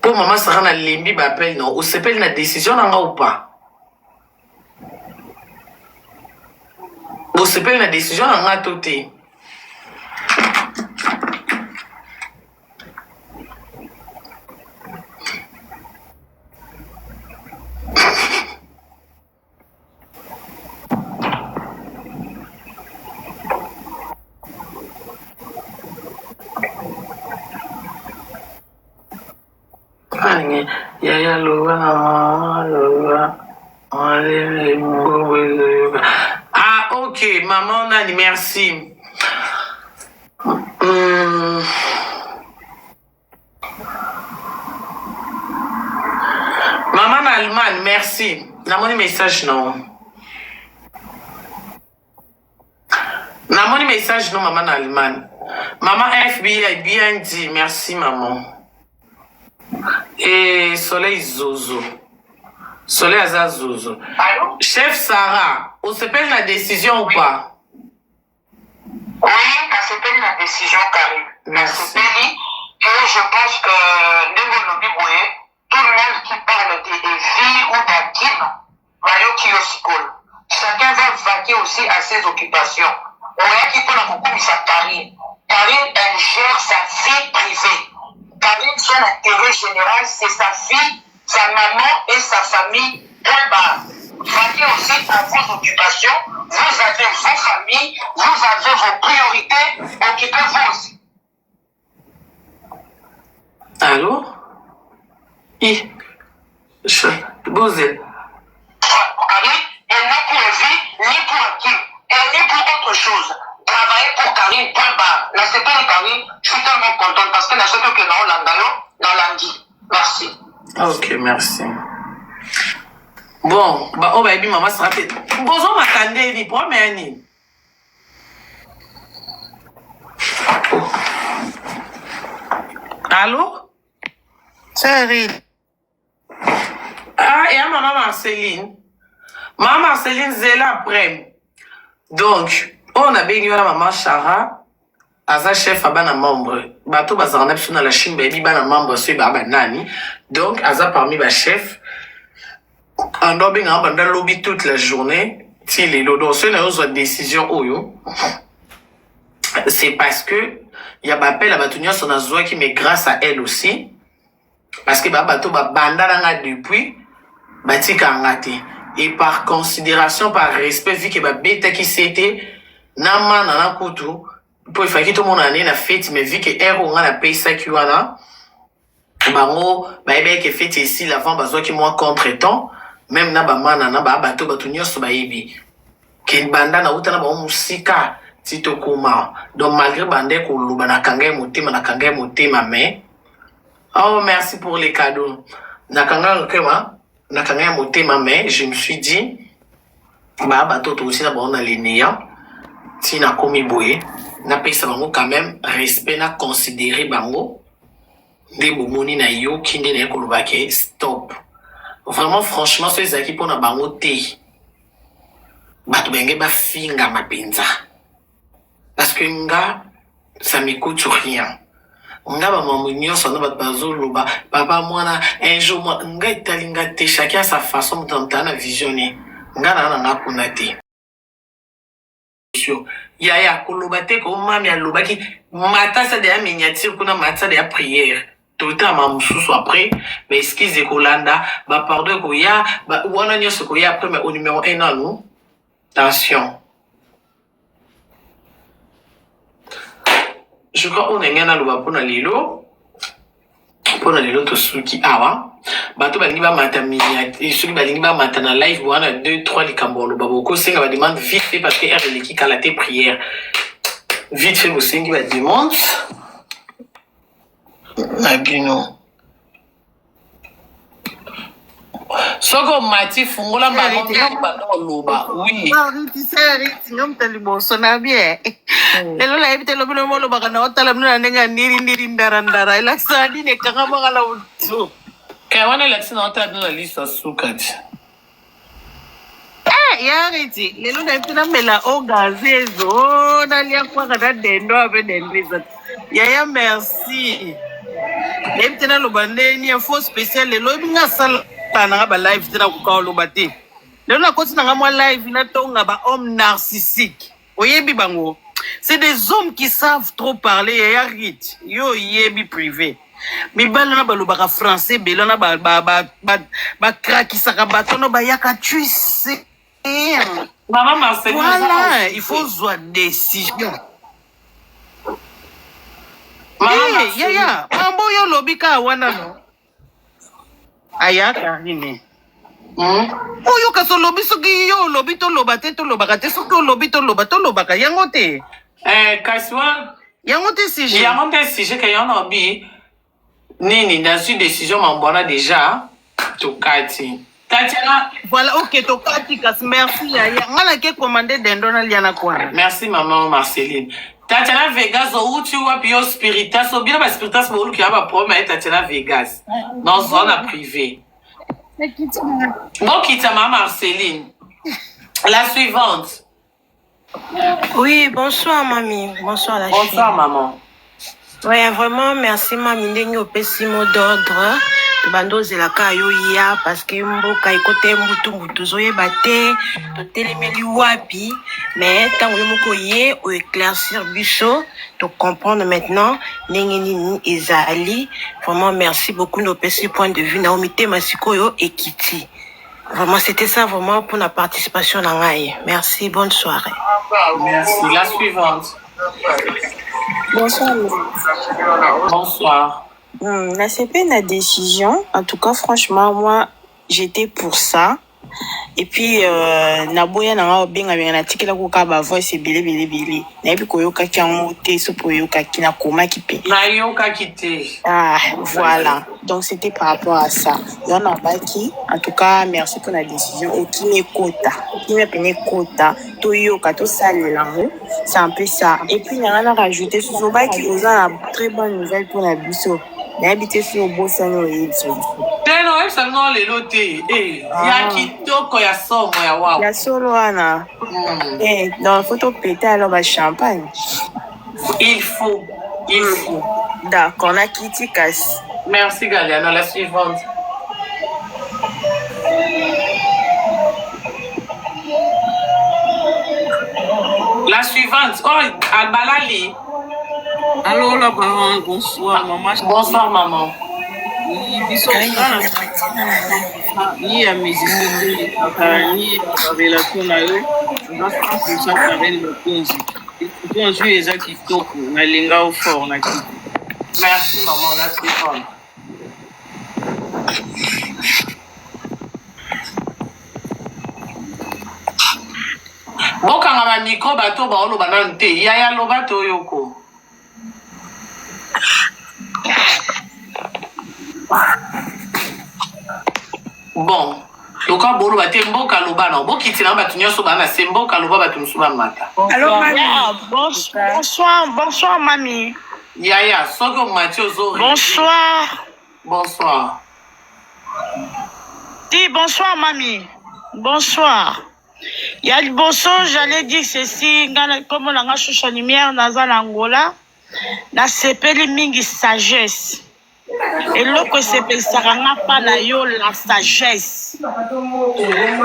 Pour maman Sarah na lembi bapel non, osepeli na décision na nga ou pas? Osepeli na décision na nga to te? Yaya loba na loba. Ah ok, maman Nani, merci. Maman Allemagne, merci. Namoni message non. Namoni message non, maman Allemagne. Maman FBI, bien dit, merci maman. Et Soleil Zozo. Soleil Aza Zozo. Allô? Chef Sarah, on se paye la décision ou pas? Oui, on se paye la décision, Karim. Merci. Et je pense que tout le monde qui parle de vie ou d'Akim, chacun va vaquer aussi à ses occupations. On qui peut la beaucoup de sa Karim. Karim, elle gère sa vie privée. Karim, son intérêt général, c'est sa fille, sa maman et sa famille. Vaquez aussi à vos occupations. Vous avez vos familles, vous avez vos priorités. Occupez-vous aussi. Allô? Bosé. Karim, elle n'a pour vie, ni pour Akim, elle n'est pour autre chose. Travailler pour Karim, point barre. La CP de Karim, je suis tellement contente parce que la CP que nous l'avons dans lundi. Merci. Ok, merci. Bon, bah, oh, baby, maman sera fait. Bonjour, ma candée, première année. Allô? Chérie. Ah, et à maman Marceline. Maman Marceline, c'est là après. Donc, on a bien eu la maman Chara. Aza chef a bana membre. Bato bazarana biso na la Chine baby bana membre so ba nani. Donc, Aza parmi ba chef. On doit bien avoir dans lobby toute la journée. Si les lodos sont dans une décision oyo. C'est parce que il y a appel à Batunia son azwa qui mais grâce à elle aussi. Parce que bato ba banda nga depuis batika ngati. Et par considération, par respect, vu que beta qui c'était nama nana kutu pour faire que tout le monde année na fête, mais vu que héros on a payé ça qui wana bango baebe que fête ici l'avant bazo qui moi contre-temps même na ba mana na ba bato batunyo so baebi ken banda na uta na ba musika tito kuma donc malgré bande ko luba na kanga motema mais oh merci pour les cadeaux na kanga kema na kanga motema mais je me suis dit ba bato to aussi na ba on a linéa ti na komi boye na pesa bango quand même respect na considérer bango de bomoni na yo kinde na koloba ke stop vraiment franchement ces équipes pour na bango te bato benge ba finga mapenza parce que nga ça me coûte rien nga ba mamu nyonso na bato bazoloba papa mwana un jour moi nga italinga te chacun sa façon de visionner nga na kuna te yaya koloba te ko mami aloba ki matasa de la miniature kuna matasa de la prière tout le temps mamususu après mais excuse kolanda ba pardon ko ya ba wana nyoso ko ya après mais au numéro 1 à nous attention je crois on est ngana loba pona lelo to suki awa bato balingi ba mata miniature soki balingi ba mata na live wana 2-3 likambo loba boko senga ba demande vite fait parce que elle qui kalaté prière vite fait vous sengi ba demande na bino Soko mati fungola bango loba. Oui. Riti se riti ngam tali boso na bien. Lelo la ebite lo bino molo bakana otala mna nenga niri ndara ila sadi ne kanga magala utu. Kawana laksina otala na lista sukati. Ya riti lelo na ebite na mela o gazezo na lia kwa kada dendo abe dendriza. Ya merci. Ebite na lo bandeni ya fo spécial lelo binga sala na ba live tena ku ka lo bate. Lelo na koti na mwa live na tonga ba homme narcissique. Oyebi bango. C'est des hommes qui savent trop parler et arrête. Yo yebi privé. Mi balana balobaka français belana ba krakisaka batono ba yaka tuise. Maman Marcel. Voilà, il faut jouer décision. Maman ya. Mambo yo lobika wana no. Ayaka nini. Oyo ka so lobi soki yo lobi to lobate to lobaka te soki lobi to lobaka yango te. Kaswa yango te sujet. Yango te sujet que yon obi nini dans une décision m'embora déjà to kati. Tatiana voilà OK to kati kas merci ya ngala ke commander dendona liana kwa. Merci maman Marceline. Tatiana Vegas ou tu vois bio spiritas ou bien ba spiritas mo qui a ba problème Tatiana Vegas dans zone privée. Bon quitte maman Marceline. La suivante. Oui, bonsoir mamie. Bonsoir la chérie. Bonsoir maman. Ouais, vraiment merci mamie ndenge opesi mot d'ordre. Bando zelaka yo ya parce que mboka ikote mbutu zoyeba te to telemeli wapi mais tant que moko ye o éclaircir biso to comprendre maintenant ndenge nini ezali. Vraiment merci beaucoup nos petits points de vue na omité masikoyo ekiti. Vraiment c'était ça vraiment pour la participation dans Ngaï. Merci, bonne soirée. Merci. La suivante. Bonsoir. Bonsoir. La CP la décision. En tout cas, franchement, moi, j'étais pour ça. Et puis, naboya na benga na tikela ko ka ba voice bele. Na bi ko yoka kyango te so po yoka kina koma kipe. Na yoka kite. Ah, voilà. Donc c'était par rapport à ça. Yon a baki. En tout cas, merci pour la décision. Et qui m'écouta. Qui m'a peine kota. To yoka to sale lango. C'est un peu ça. Et puis, il y a rien à rajouter sur ce baki. Ils ont une très bonne nouvelle pour la biso. N'habitez sur le beau salon et Teno, même ça non les lotés. Ya kitoko ya somo ya wow. Ya solo ana. Dans la photo pété alors bah champagne. Il faut. D'accord, la Kitty casse. Merci Galiana, la suivante. La suivante. Oh, Albalali. Allô, la parole, bonsoir, maman. Bonsoir, maman. Ni à mes ni à relation na yo, je dois prendre ça avec le konzi. Quand je les acquis toko, na linga au fort na ki. Merci, maman, la suivante. Bokanga ba micro bato ba olo banane te. Yaya loba to yoko. Bon, loka bolo bate mboka loba na boki tina batu nyoso bana se mboka loba batu musuba mata. Allô mamie. Bonsoir mamie. Yaya, soko Mathieu Zori. Bonsoir. Bonsoir. Dis bonsoir mamie. Bonsoir. Il y a le bosso, j'allais dire ceci, comme on a cherché la lumière dans l'Angola, na sepeli mingi sagesse. Et l'autre sepeli saranga pas na yo la sagesse.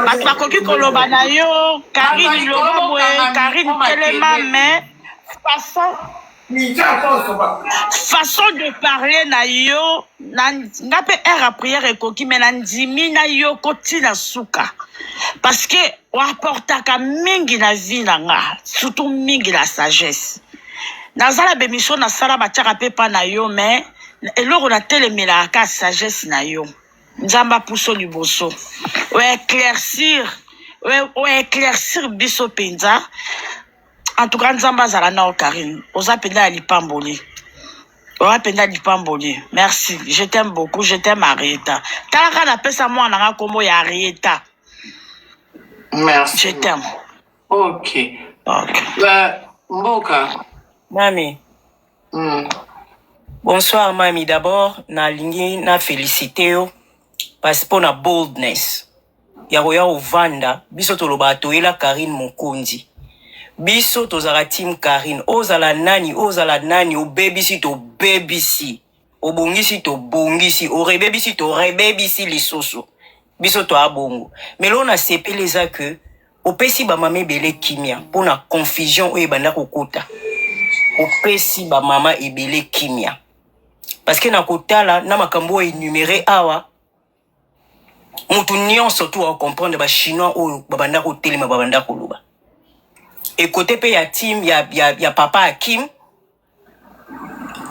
Parce que koloba na yo, Karine Lobo, Karine Telema, mais façon de parler na yo, na pe era prière et koki, mais na ndimi na yo koti la suka. Parce que on apportaka mingi na vie na nga, surtout mingi la sagesse. Nazala bemission na sala batiaka pe pa na yo, mais eloko na telemela ka sagesse na yo. Nzamba puso liboso. O éclaircir biso penza. En tout cas, nzamba zala na o Karine. Oza penda ya lipamboli. ora penda lipamboli. Merci, je t'aime beaucoup, je t'aime Arieta. Talaka na pesa moi nanga kombo ya Arieta. Merci. Je t'aime. Ok. Mboka. Mami. Bonsoir, Mami. D'abord, na lingi na félicité yo. Parce que na boldness. Ya roya ovanda. Biso toloba toela Karine Mokonzi. Biso tozala team Karine. Ozala nani, o babysy to babysy. O bongisi to bongisi. O rebebisi to rebebisi lisoso. Biso to abongo. Mais là, on a sepeleza que, opesi ba mame bele kimia. Pour na confusion ou ebanda kokota. Opesi ba mama ebele kimia. Parce que na kotala, na makambo énuméré awa, mutu nyonso tu a comprendre ba chinois ou babanda ko telema babanda ko luba. Et côté pe ya team, ya papa Hakim,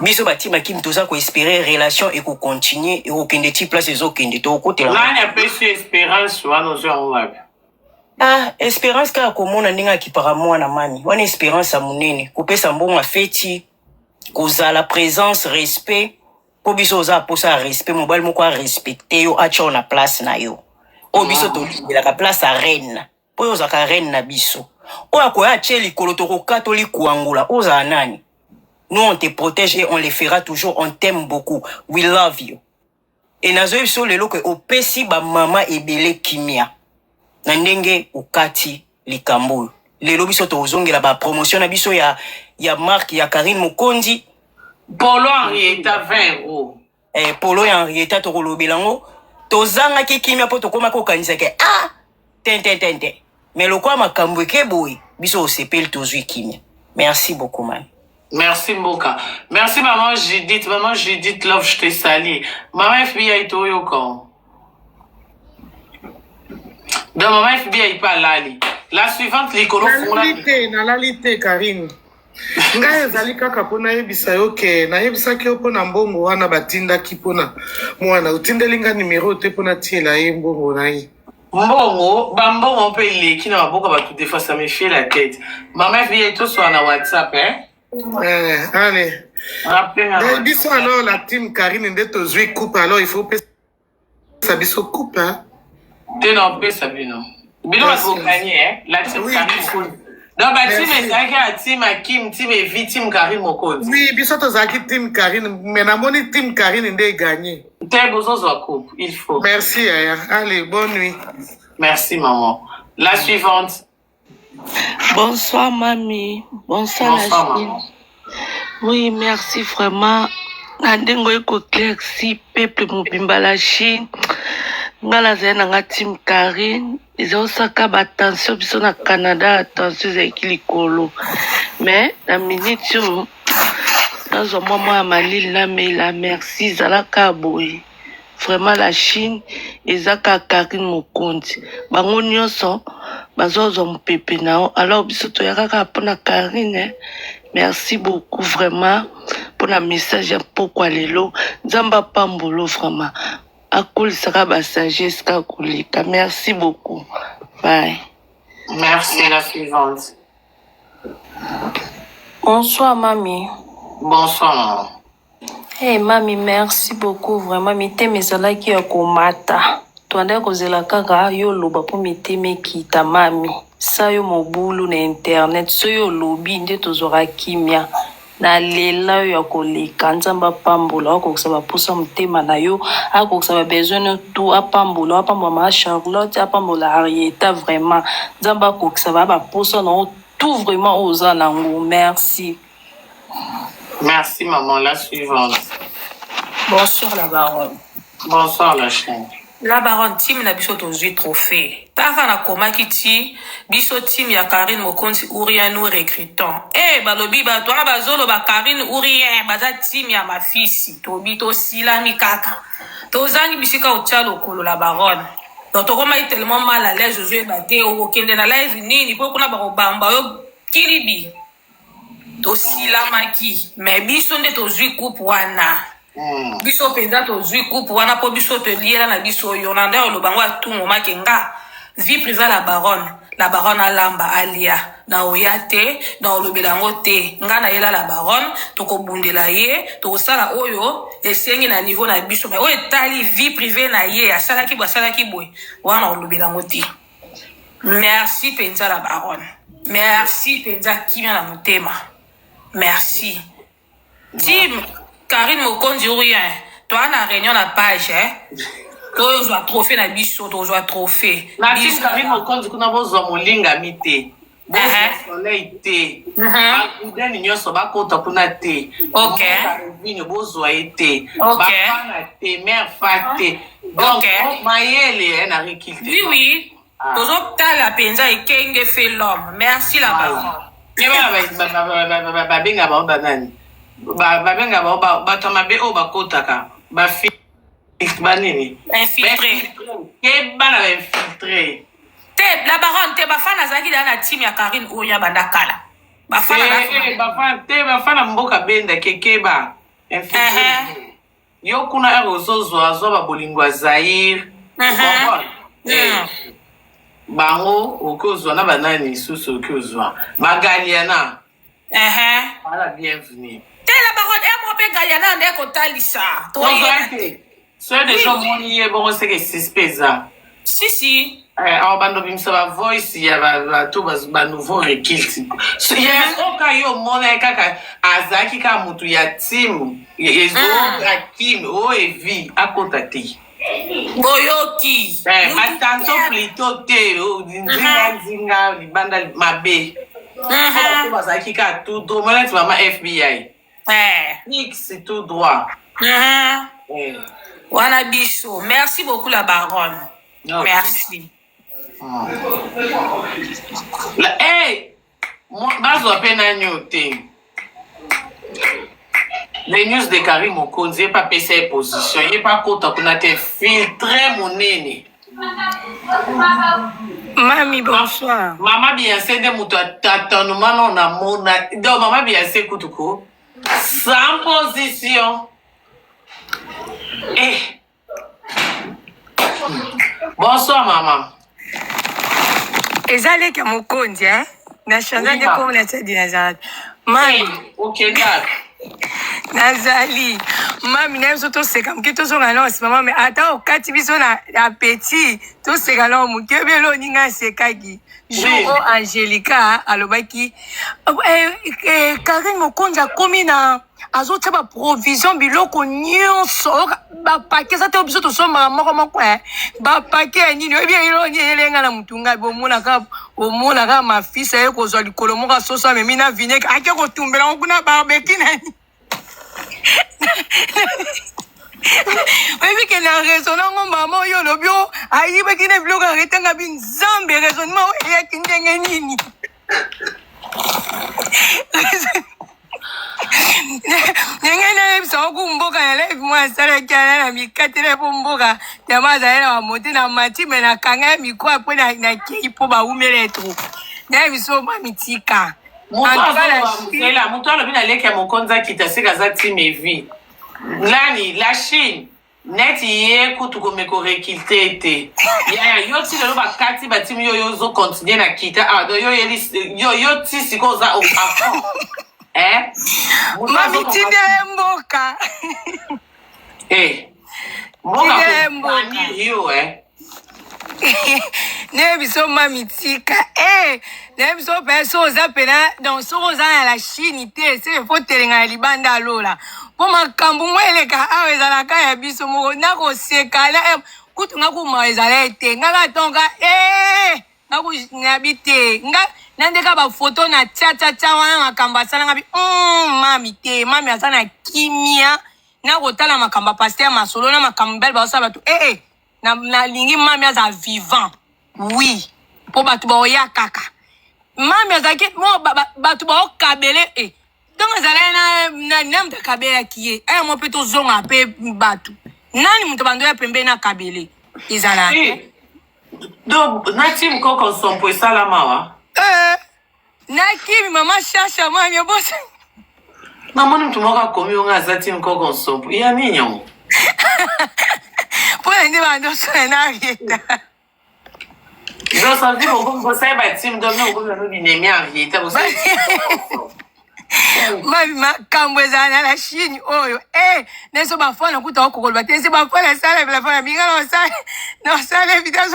biso ba team Hakim toza ko espérer relation et ko continuer et ko kende ti place ezo kende to côté là. Là, il y a pas de espérance wa no zo wa. Ah, espérance ka komona ndinga kipara mwana mami. Wana espérance a munene. Kopesa mbongo afeti, kozala présence, respect. Po biso oza posa respect, mobile moko a respecter yo acha na place na yo. O biso to libela ka place a reine. Po yo za ka reine na biso. O akoya cheli kolotoko katoli kuangula. Oza nani? Nous on te protège et on les fera toujours. On t'aime beaucoup. We love you. Et nazo biso lelo ke opesi ba mama ebele kimia. Na ndenge ukati likambo. Lelo biso tozongela ba promotion na biso ya marque ya Karine Mokonzi. Polo Henrietta 20 €. Polo Henrietta to kolobelango. Tozanga kikimia po tokoma ko kanisa ke tente. Mais le quoi makambo ke boy biso osepel tozwi kimia. Merci beaucoup man. Merci Mboka. Merci maman Judith. Maman Judith Love, je te salue. Maman FBI to yo kon. Donc maman FBI pas lali. La suivante likolo fona. Na lalité Karine. Ngai ezali kaka pona yebisa yo ke na yebisa ke pona mbongo wana batinda ki pona mwana utindeli nga numéro te pona tiela ye mbongo na ye. Mbongo, bambongo on peut leki na maboka batu des fois ça me fait la tête. Maman FBI to sur na WhatsApp Allez. Rappelez-moi. Biso alors la team Karine nde tozwi coupe alors il faut pesa ça biso coupe hein. T'es non pesa bino. Bino va vous gagner la team Karine. Donc ba team ezaki a team Hakim, team Evi, team Karine Mokonzi. Oui, biso tozaki team Karine mais na moni team Karine nde gagner. T'es besoin de coupe, il faut. Merci Aya. Allez, bonne nuit. Merci maman. La suivante. Bonsoir, mamie. Bonsoir, la maman. Oui, merci vraiment. Nandengo eko si peuple mobimba la Chine. Ngala zena nga team Karine. Ils ont saka ba attention biso na Canada, attention zeki likolo. Mais la minute yo dans un moment à Malil na mais la merci zalaka boy. Vraiment la Chine ezaka Karine Mokonzi. Bango nyonso bazozo mpepe nao. Alors biso to yakaka pona Karine. Merci beaucoup vraiment pour la message pourquoi lelo. Nzamba pambolo vraiment. Akul sera ba sagesse ka kolika. Merci beaucoup. Bye. Merci la suivante. Bonsoir mamie. Bonsoir maman. Hey mami, merci beaucoup vraiment. Mite mezalaki ya komata. Tuanda kozela kaka yo loba po mite mekita mami. Sa yo mobulu na internet. So yo lobi nde tozora kimia. Na lela yo ya koleka. Nzamba pambola. Akokisa bapusa mtema na yo. Akokisa babezoin tout. Apambola. Apambola ma Charlotte. Apambola Arieta vraiment. Nzamba akokisa bapusa na tout vraiment oza nango. Merci. Merci maman, la suivante. Bonsoir la baronne. Bonsoir la chaîne. La baronne, team na biso tozwi trophée. Taka na komaki ti biso team ya Karine Mokonzi Ourien nous recrutant. Balobi ba toi bazolo ba Karine Ourien baza team ya mafisi. Tobi to silami kaka. Tozangi bisika otchalo kolo la baronne. Donc tokoma est tellement mal à l'aise jouer baté au kende na live nini po kuna ba bamba yo kilibi. To silamaki mais biso nde tozwi coupe wana. Biso penza tozwi coupe wana po biso te liela na biso yo na nda lo bango atu moma kenga vie privée la baronne la baronne alamba alia na oya te na olobela yango te nga na yela la baronne tokobundela ye tokosala oyo esengi na niveau na biso mais oyo etali vie privée na ye asalaki boye wana olobela yango te. Merci penza la baronne, merci penza kimia na motema, merci Tim Karine Mokonzi rien toi na réunion na page to zo trophée na biso to zo trophée na Tim Karine Mokonzi kuna bozo molinga mite soleil te bakudeni nyonso bakota kuna te vinyo bozwa ete bafana te mère fa te donc mayele na rikilte oui tozotala penza ekenge fait l'homme merci la babenga bao banani babenga bao bato mabe oyo bakotaka banini infiltré bana bainfiltré te la baronne te bafana azalaki dala na team ya Karine oyo banda kala bafana mboka benda kekeba yo kuna ero ozozwa zwa babolingo ya Zaire bango okozwa na banani lisusu okozwa bagaliana ala bienvenue te la baronne mo pe galiana nde kotalisa soki deja omoni ye bongo seke sispeza si awa bando bimisa bavoice ya bato banouveau rekilte oka yo omona ye kaka azalaki kaka motu ya timu ezoakim oyo evi akota te boyoki batanto plito te nzinga libanda mabe bazalaki kaka tout droit mona ti mama FBI x tout droit wana biso merci beaucoup la baronne merci bazwa mpe nani o te les news de Karine Mokonzi ye pa pesa ye position ye pa kota kuna te filtre monene mami bonsoir mama Beyoncé nde moto atatanuma no na mona donc mama Beyoncé kutuko sans position bonsoir maman ezaleki Mokonzi na chanza nde comme na tedi nazalaki mami nazali mami na biso toseka moke tozonga na nsima mami ata okati biso na apeti toseka na moke ebele oninga asekaki jour o Angelica alobaki Karine Mokonzi akomi na azotia baprovision biloko nyonso bapake eza te biso tosombaka moko bapake ya nini oyebi eloni eyelenga na mutu ngai omonaka mafisa ye kozwa likolo moko asoso amemi na vinegre ake kotumbela ngo kuna barbeki nani oyebi ke na raison nango mama oyo olobi o ayibaki na biloko aretanga binzambe raisonnement oyo eyaki ndenge nini ndenge nayebisa okumboka na live mwa asalaki ala na mikatela po mboka yama azali na bamote na mati me nakanga ya mikro apre nakei mpo baumela etro nayebisa oma mitika moto alobi na leki ya Mokonzi akita seka aza time evi nani la Chine neti ye kutu komeko rekilte ete yo ti lelo bakati batimi yo ozokontinue na kita yo ti siko oza afon mami tindele mboka neyebiso mami tika neyebiso mpe so oza pena donc soko oza na la Chine te se fo telenga na libanda alola mpo makambo ngo eleka awa ezalaka ya biso moko nakoseka kutu nga kuma ezala ete ngaka tonga ngakunabi te nga nandeka bafoto na tia wana makambo asalanga bi mami te mami aza na kimia nakotala makambo ya paster masolo na makambo bele baosala bato nalingi mami aza vivant oui mpo bato baoya kaka mami azalaki bato baokabele ntongo ezalaki na moto akabelaki ye aya mo mpe tozonga mpe bato nani moto bando ya pembe na kabele ezalaki donc nati mkoko nsompo esalama wa nakimi mama shasha mami obosa namoni mtu moko akomi onga aza ti mkoko nsompo ya nini yango mpona nde bandosona na rieta Donc, ça dit, vous savez, bâtiment, vous n'aimez rien. Mami makambo ezala na Chine oyo neso bafana kuta okokoloba te se bafana sala la fana minga no sala évidence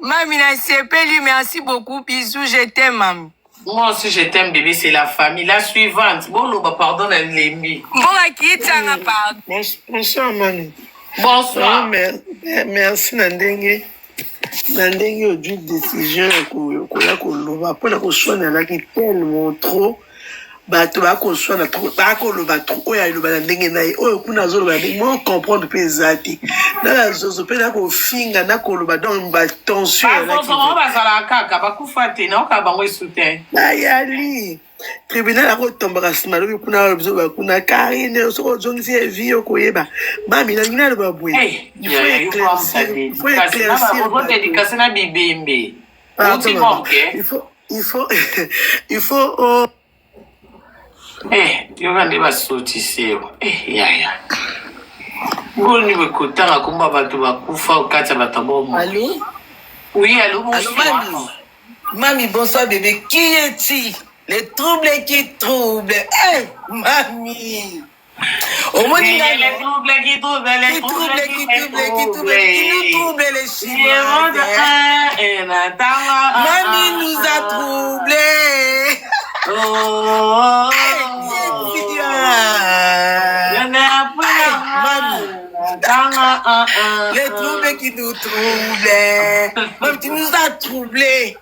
Mami na sepeli, merci beaucoup, bisous, je t'aime mami. Moi aussi je t'aime bébé, c'est la famille. La suivante, bon pardon l'ennemi. Bon qui tanga pardon. Bonsoir mami. Bonsoir. Merci Nandenge. Nandenge au du décision koya koloba pona ko swana la ki tellement trop bato ba ko swana trop ba ko loba trop oya iloba Nandenge nayi oyo kuna zo loba mo comprendre pe zati na la zozo pe na ko finga na ko loba donc ba tension la ki ba sala kaka ba kufate na ka bango soutien ayali tribunal a kotombaka nsima lobi kuna bizoba kuna Karine soko ozongisi evi yo koyeba mami na ngina loba boye il faut yokande basotiseo yaya ngoni bekotanga komba bato bakufa okati ya bato bomo. Allô? Oui, allô, bonsoir. Mami, bonsoir bébé. Qui est-il? Les troubles qui troublent. Hey, mami. Au moins, les troubles qui troublent, les troubles qui nous troublent, les Chinois. Mami nous a troublés. Oh, les troubles qui nous troublent. Mami, tu nous as troublés.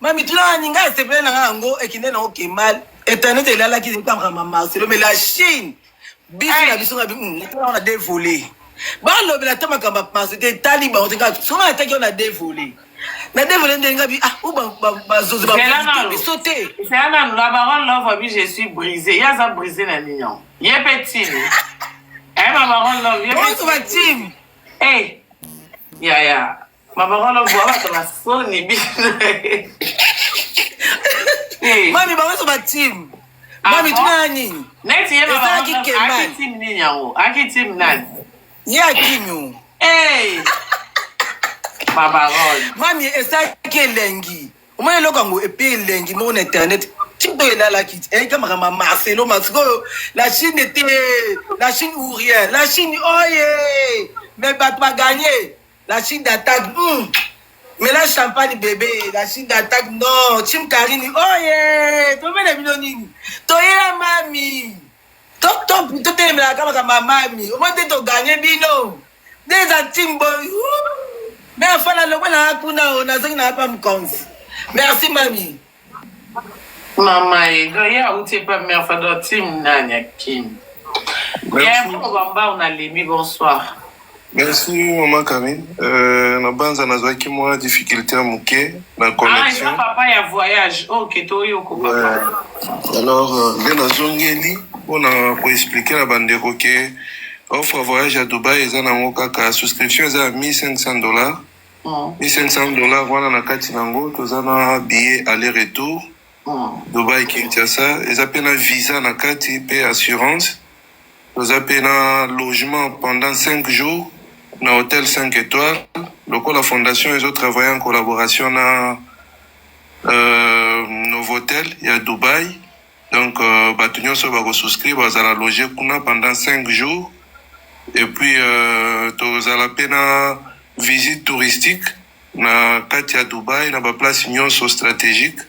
Mami, tu l'as dit, c'est plein d'ango et qui n'est pas mal. Et tu as là qui est pas vraiment c'est mais la Chine. Bisous, la bisou, on a dévolé. Bon, la tama kamba c'était taliban, on a souvent attaqué, on a dévolé. Mais dévolé, on a sauté. C'est un homme, la baronne love, je suis brisé. Il y a ça brisé dans l'union. Il est petit. Eh, ma baronne love, il est petit. Eh, ya. Ma baronne love, voilà, comme la sonne, Mami, baronne sur ma team. Mami, tu n'as ni. Net, il y a ma baronne love, à qui team ni yao? À qui team nan? Il y a qui nous? Eh! Ma baronne. Mami, et ça qui est lengi. Au moins, le Congo est pire lengi, mon internet. Tu peux là, la qui est comme Marcelo Masco. La Chine était. La Chine ou rien. La Chine, oh yeah! Mais pas gagner. La Chine d'attaque. Mais la champagne bébé. La Chine d'attaque, non. Tim Karine, oh yeah! Tu veux les millions? Tu es la mamie. Tu t'es la caméra mamie. Au moins, tu as gagné, bino. Des team boy. Mais enfin, on a pas me compte. Merci, mamie. Maman, il y a où tu pas mère fado team nanya Kim. On a les bonsoir. Merci, maman Karine. Na banza na zwaki moi difficulté à mouke na connexion. Ah, papa, il y a voyage. Ok, toi, alors, bien à Zongeli, on a pour expliquer la bande que offre voyage à Dubaï, ils ont un souscription à $1,500. $1,500, voilà la carte nango, tous un billet aller-retour. Dubaï Kinshasa, ils appellent un visa na carte et assurance. Ils appellent un logement pendant 5 jours dans hôtel 5 étoiles. Donc la fondation ils ont travaillé en collaboration na Novotel il y a Dubaï. Donc batunyo so ba souscrire ba la loger kuna pendant 5 jours. Et puis tous à la peine visite touristique na kati ya Dubaï na ba place nyonso stratégique.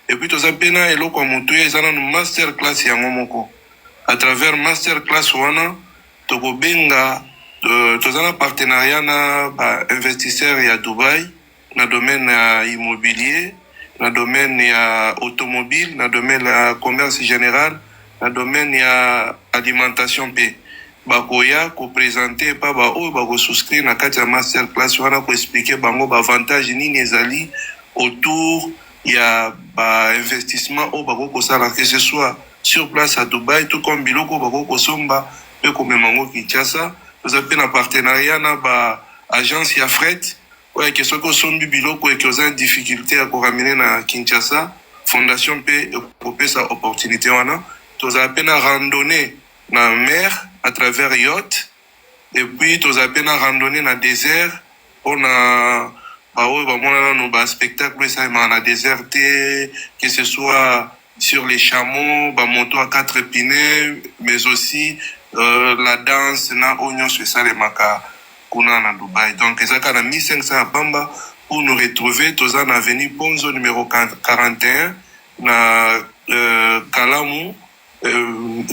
Et puis tous à peine eloko mutu ils ont une master class ya ngomoko. À travers master class wana to benga tous un partenariat na ba investisseurs ya Dubaï na domaine immobilier, na domaine ya automobile, na domaine ya commerce général, na domaine ya alimentation p. Bakoya ko présenter pa ba o ba ko souscrire na kati ya master class wana ko expliquer bango ba avantage nini ezali autour ya ba investissement o ba ko sala que ce soit sur place à Dubaï tout comme biloko ba ko somba pe ko memango Kinshasa. Vous avez un partenariat na ba agence ya fret ouais que ce que sombi biloko et que vous avez difficulté à ramener na Kinshasa fondation pe pour sa opportunité wana. Vous avez une randonnée na mer à travers yacht et puis tu as peine à randonner dans le désert On a nos spectacles, ça on a déserté, que ce soit sur les chameaux, moto à 4 épineux, mais aussi la danse, na oignon sur ça les maka kuna na Dubaï. Donc ça quand a 1500 à Bamba pour nous retrouver tous en avenue Ponzo numéro 41 na Kalamu,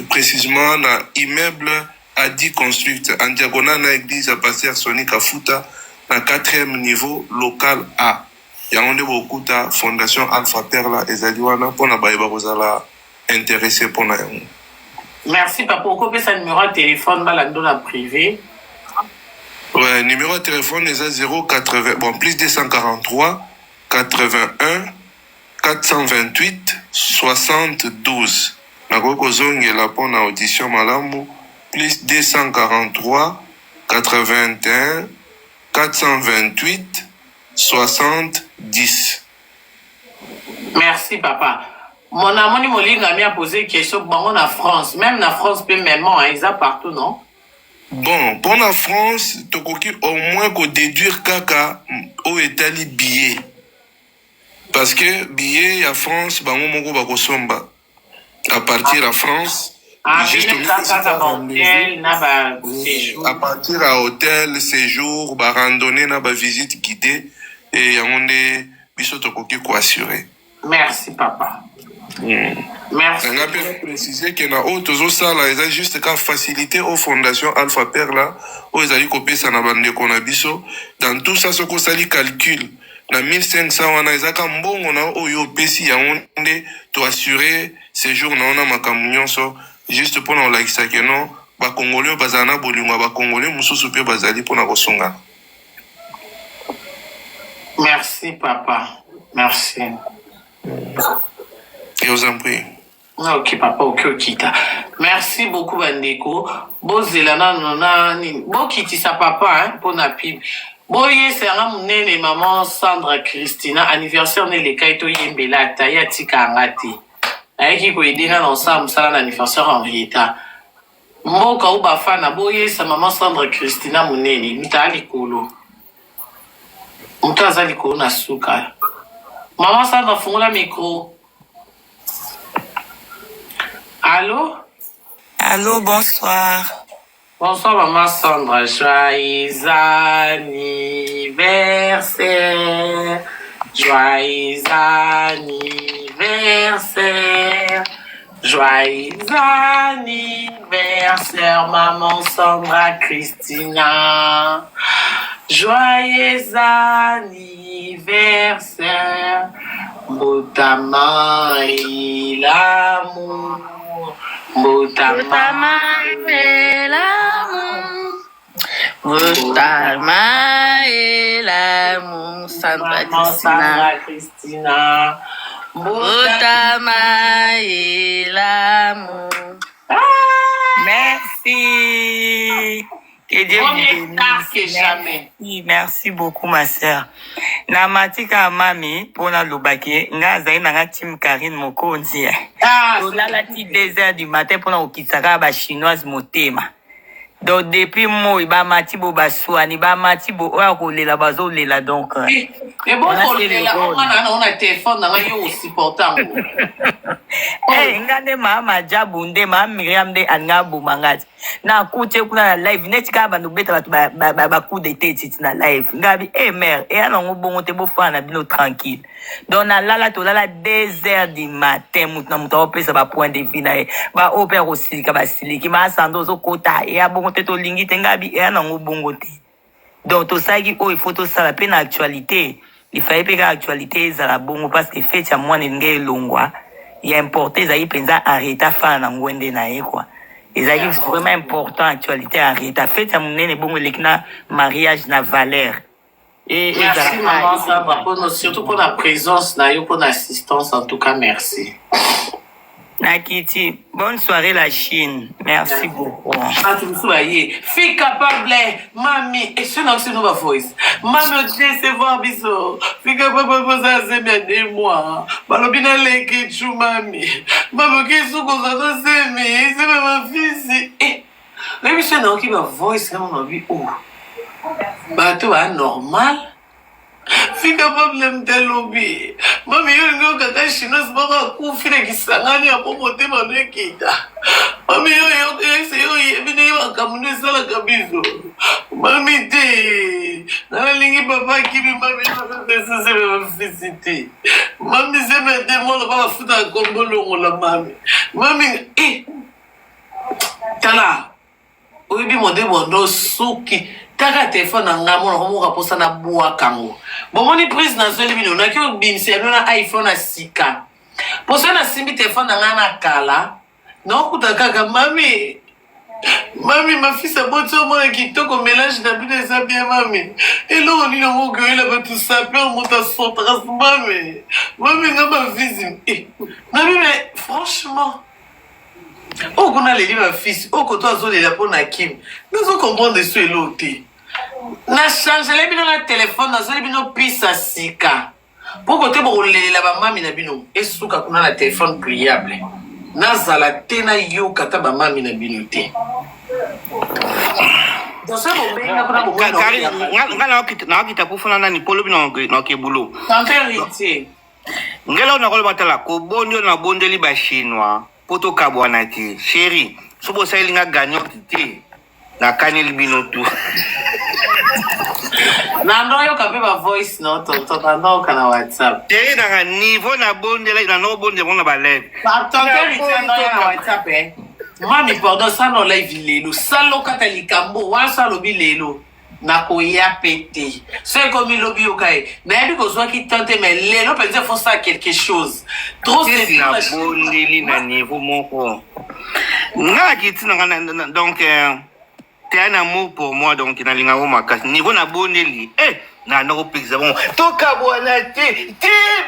précisément na immeuble Adi Construct en diagonale na église à Pasteur Sonic Afuta na 4e niveau local A. Yangonde beaucoup ta fondation Alpha Perla ezaliwana pona baïba bozala intéressé pona yango. Merci papa. Pourquoi ça numéro de téléphone balando la privé? Ouais, numéro de téléphone est à 080 bon plus 243 81 428 72. Nakoko zongela pona audition malamu plus 243 81 428 70. Merci papa. Mon amoni Molinga m'a posé une question pour en France. Même en France, même ils ont partout, non? Bon, pour la France, tu au moins qu'on déduire kaka au étali billet. Parce que billet à France, bah on va somba. À partir à France, juste à partir à hôtel, séjour, bah randonnée, na ba visite guidée et on est biso to ko assurer. Merci papa. Merci. On a bien précisé que na autres ça là, ils ont juste qu'à faciliter aux fondations Alpha Perla, aux ils allaient copier ça na bande qu'on a biso. Dans tout ça, ce qu'on s'allie calcul. Na 1500 on a ils ont bon on a oyo pesi ya on est to assurer séjour na on a makamunyon so juste pour nous like ça que non ba congolais bazana bolingo ba congolais mususu pe bazali pour na kosonga. Merci papa. Merci. Je vous en prie. Ok papa, ok. Merci beaucoup Bandeko. Bozelana nona ni. Bo kitisa papa hein pour na pib. Boye c'est un munene maman Sandra Christina anniversaire ne le kaito yembela taya tika ngati. Aiki ko idina na ensemble sala anniversaire en Rita. Mboka uba fana boye c'est maman Sandra Christina munene mitali kolo. Mutaza likolo na suka. Maman Sandra fungula micro. Allô? Allô, bonsoir. Bonsoir, maman Sandra. Joyeux anniversaire. Joyeux anniversaire. Joyeux anniversaire, maman Sandra Christina. Joyeux anniversaire. Botama et l'amour. Botama et l'amour. Botama et l'amour. Sandra Christina. Botama et l'amour. Merci. Que Dieu vous bénisse. Merci, merci beaucoup ma sœur. Na matika mami pona lobake nga zai na team Karine Mokonzi. Olala ti 2h du matin pona okitsaka ba chinoise motema. Donc depuis moi ba mati bo baswani ba mati bo oya kolela bazo lela donc. Et bon kolela on a téléphone na yo aussi portant. Eh ngande mama jabunde mama Miriam de angabu mangati. Na kuche kuna na live netika ba nobeta batu ba coup de tête na live. Ngabi mère et ana ngobongo te bo fana bino tranquille. Donc na lala to lala 2h du matin mutna muta opesa ba point de vue na ba opera aussi ka ba siliki ma sando zo kota et abongo te to lingi te ngabi et ana ngobongo te. Donc to sagi il faut to sala pe na actualité. Il fallait que l'actualité za la bongo parce que fait ya mwana ngé longwa. Il est important ça y pensa arrêter fa na ngwende na ye quoi. Et ça est vraiment important actualité arrêter fait ya munene bongo lekina mariage na Valère. Et merci maman Sandra surtout pour la présence na yo pour l'assistance en tout cas merci. Nakiti, bonne soirée la Chine. Merci beaucoup. Fille capable, mamie, et je n'ai pas ma voix. Maman, je sais voir biso. Fille capable, vous avez bien des mois. Malobina leke chou, mamie. Maman, qu'est-ce que vous avez fait? C'est ma fille. Eh, mais je n'ai pas ma voix, c'est mon avis. Oh. bato ba normal fika problème de lobby mami yo ngo kaka chinoise baka kufile kisangani hapo motema nekita mami yo ese yo yebine bakamunde sala kabizo mami te na lingi papa kibi mami sese visite mami sema de molo baba futa kombolo ngola mami tala oyibi mode bondo suki taka telefone na nga mona homoka posa na bua kango bomoni prise na zoli bino na kyo bimsi na iPhone na sika posa na simbi telefone na nga na kala na okuta kaka mami mafisa boto mona kitoko mélange na bino eza bien mami eloko nini ongo ela bato sape omota sotras mami nga mafisi mami mais franchement oh qu'on a les livres fils oh que toi zone la pour Nakim nous on comprend de ce loté na changer les bino na téléphone na zone bino pisa sika pour côté pour les la ba mami na bino esuka kuna na téléphone pliable na zala tena yo kata ba mami na bino te dans ce moment kuna ko na kita kufuna nani polo bino na kebulo en vérité ngelo na ko batala ko bondio na bondeli ba chinois poto kabwana te chéri sobo sailinga gagnant te na kanel binotu na ndoyo kape ba voice note to ndo kana WhatsApp te na niveau na bondela na no bonde bona ba live ba tonke ritendo ya WhatsApp mami pardon ça no live lelo salo katalikambo wa salo bilelo na koya pété c'est comme lobby okaye na yebi ko zwa ki tante mais lelo peut-être faut ça quelque chose trop c'est la bondeli na niveau moko nga kitina donc t'es un amour pour moi donc na linga o makasi niveau na bondeli na no pizza bon to kabwana te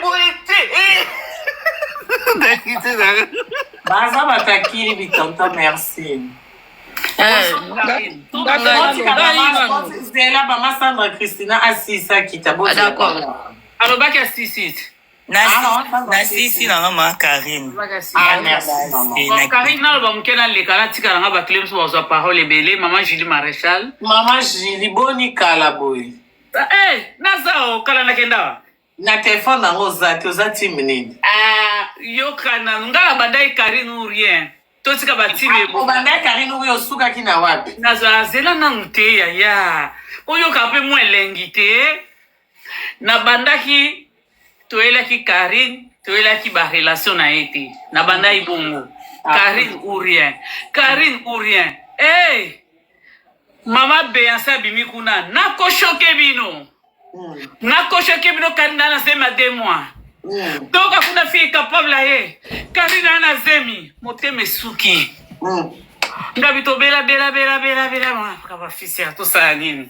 bonite baza batakiri bitanta merci Zela Mama Sandra Christina Assisa Kitabo. D'accord. Alors baki assisi. Na sisi na mama Karine. Merci maman. Karine na ba mukena lekala tikala nga ba claims wa za parole belé maman Julie Maréchal. Maman Julie boni kala boy. Naza kala na kenda. Na téléphone na ngozati ozati minini. Yo kana ngala bandai Karine ou rien. Totika batime bo banda Karine uyo suka kina wapi naza zela na mute ya oyo kape mwelengi te na bandaki toela ki Karine toela ki ba relation na ete na banda ibongo Karine ou rien mama beyansa bimi kuna na koshoke bino Karine na sema 2 mois donc kuna fille capable aye Karine ana zemi moteme suki ndabito bela ma kaba fisi ato sa nini